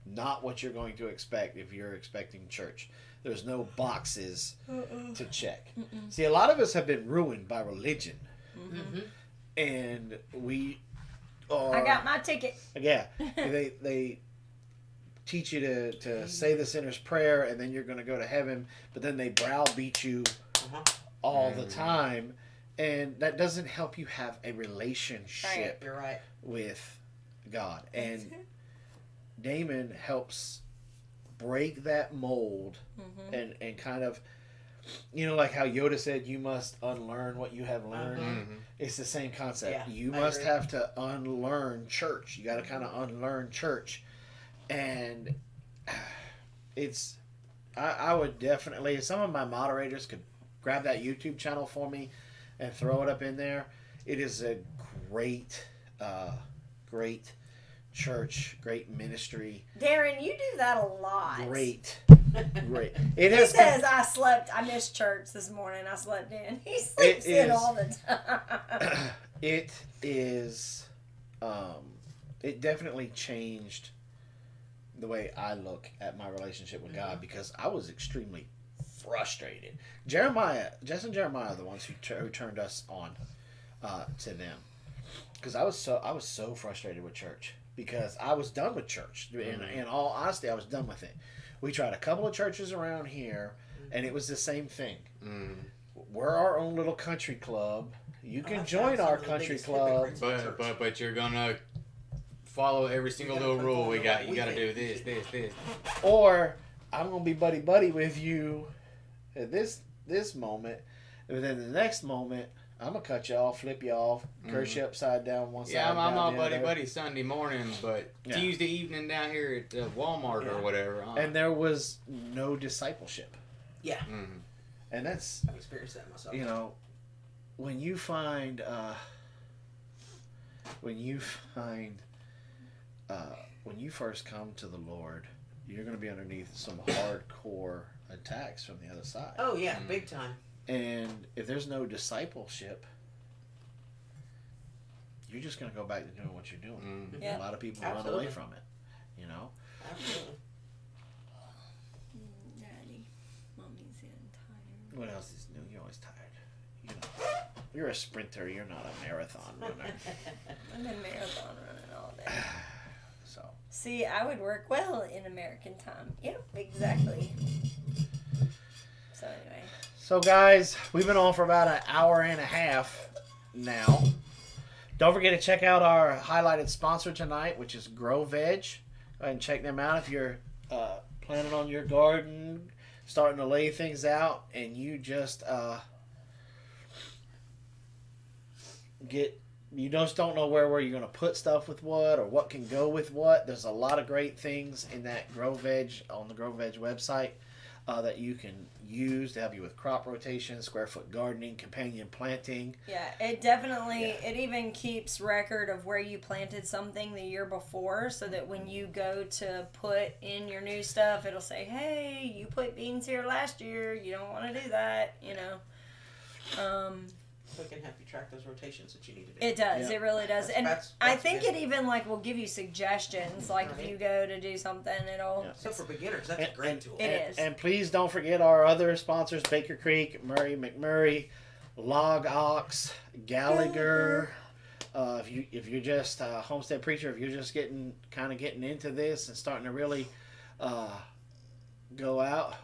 not what you're going to expect if you're expecting church. There's no boxes to check. See, a lot of us have been ruined by religion, and we are. I got my ticket. Yeah, they teach you to say the sinner's prayer, and then you're going to go to heaven, but then they browbeat you all the time, and that doesn't help you have a relationship You're right. with God. And Damon helps break that mold and kind of, you know, like how Yoda said, you must unlearn what you have learned. It's the same concept. Yeah, you I must agree. have to unlearn church. You got to kind of unlearn church. And it's, I would definitely, if some of my moderators could grab that YouTube channel for me and throw it up in there. It is a great church, great ministry. Darren, you do that a lot. Great. It He has says, I missed church this morning. I slept in. He sleeps in all the time. it is, it definitely changed the way I look at my relationship with God, because I was extremely frustrated. Jess and Jeremiah are the ones who turned us on to them, because I was so frustrated with church, because I was done with church. In all honesty, I was done with it. We tried a couple of churches around here, and it was the same thing. We're our own little country club. You can join our country club, but you're gonna follow every single little rule we got. You gotta do this. Or I'm gonna be buddy with you at this moment, and then the next moment I'm gonna cut you off, flip you off, curse you upside down one side. Yeah, I'm all buddy Sunday morning, but Tuesday evening down here at Walmart or whatever. And there was no discipleship. Yeah. And that's, I've experienced that myself. you know, when you find when you first come to the Lord, you're going to be underneath some hardcore attacks from the other side. Oh yeah, big time. And if there's no discipleship, you're just going to go back to doing what you're doing. Yeah. A lot of people Absolutely. run away from it, you know. Absolutely. Daddy, mommy's getting tired. What else is new? You're always tired. You know, you're a sprinter. You're not a marathon runner. I'm in marathon running all day. So See, I would work well in American time. Yep, exactly. So anyway. So guys, we've been on for about an hour and a half now. Don't forget to check out our highlighted sponsor tonight, which is Grow Veg. Go ahead and check them out if you're planning on your garden, starting to lay things out, and you just you just don't know where you're going to put stuff with what, or what can go with what. There's a lot of great things in that Grow Veg, on the Grow Veg website, that you can use to help you with crop rotation, square foot gardening, companion planting. Yeah, it definitely, it even keeps record of where you planted something the year before, so that when you go to put in your new stuff, it'll say, hey, you put beans here last year, you don't want to do that, you know. So it can help you track those rotations that you need to do. It does. Yeah. It really does. And That's I think good. it even will give you suggestions. Like if you go to do something, it'll. Yeah. So for beginners, that's a great tool. It is. And please don't forget our other sponsors: Baker Creek, Murray McMurray, Log Ox, Gallagher. If you're just a homestead preacher, if you're just getting into this and starting to really go out,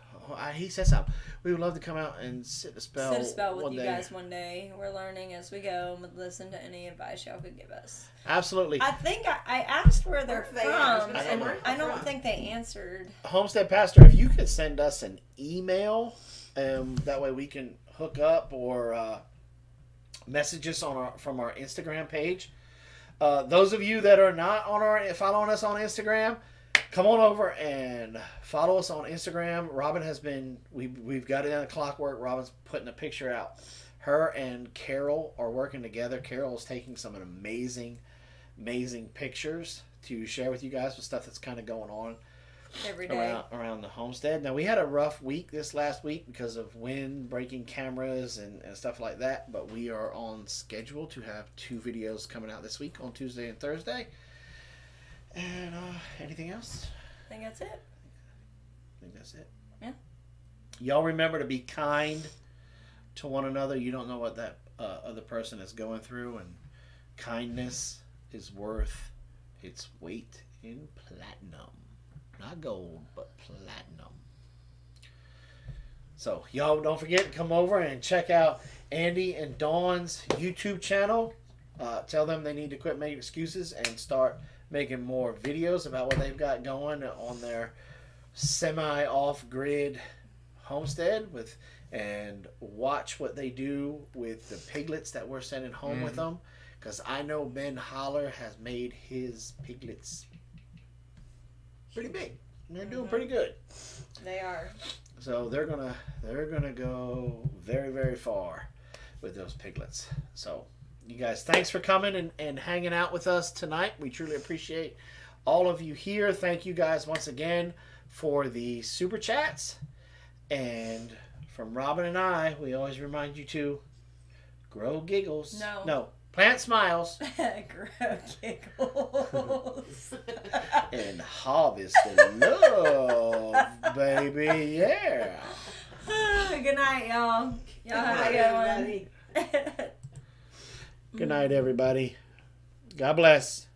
he says something. We would love to come out and sit a spell with you day. guys one day. We're learning as we go and listen to any advice y'all could give us. Absolutely. I think I asked where they're Where are they? from, I and don't know. I don't think they answered. Homestead Pastor, if you could send us an email, that way we can hook up, or message us from our Instagram page. Those of you that are not following us on Instagram, come on over and follow us on Instagram. Robyn has been, we've got it in a clockwork. Robyn's putting a picture out. Her and Carol are working together. Carol is taking some amazing pictures to share with you guys with stuff that's kind of going on Every day. around the homestead. Now, we had a rough week this last week because of wind breaking cameras and stuff like that, but we are on schedule to have 2 videos coming out this week on Tuesday and Thursday. And anything else? I think that's it. I think that's it. Yeah. Y'all remember to be kind to one another. You don't know what that other person is going through, and kindness is worth its weight in platinum. Not gold, but platinum. So y'all don't forget to come over and check out Andy and Dawn's YouTube channel. Tell them they need to quit making excuses and start making more videos about what they've got going on their semi-off-grid homestead and watch what they do with the piglets that we're sending home with them, because I know Ben Holler has made his piglets pretty big. They're doing pretty good. They are. So they're gonna go very, very far with those piglets. So you guys, thanks for coming and hanging out with us tonight. We truly appreciate all of you here, thank you guys once again for the super chats. And from Robyn and I, we always remind you to grow giggles. No, plant smiles. Grow giggles. And harvest love, baby. Yeah. Good night, y'all. Y'all have a good one. Good night, everybody. God bless.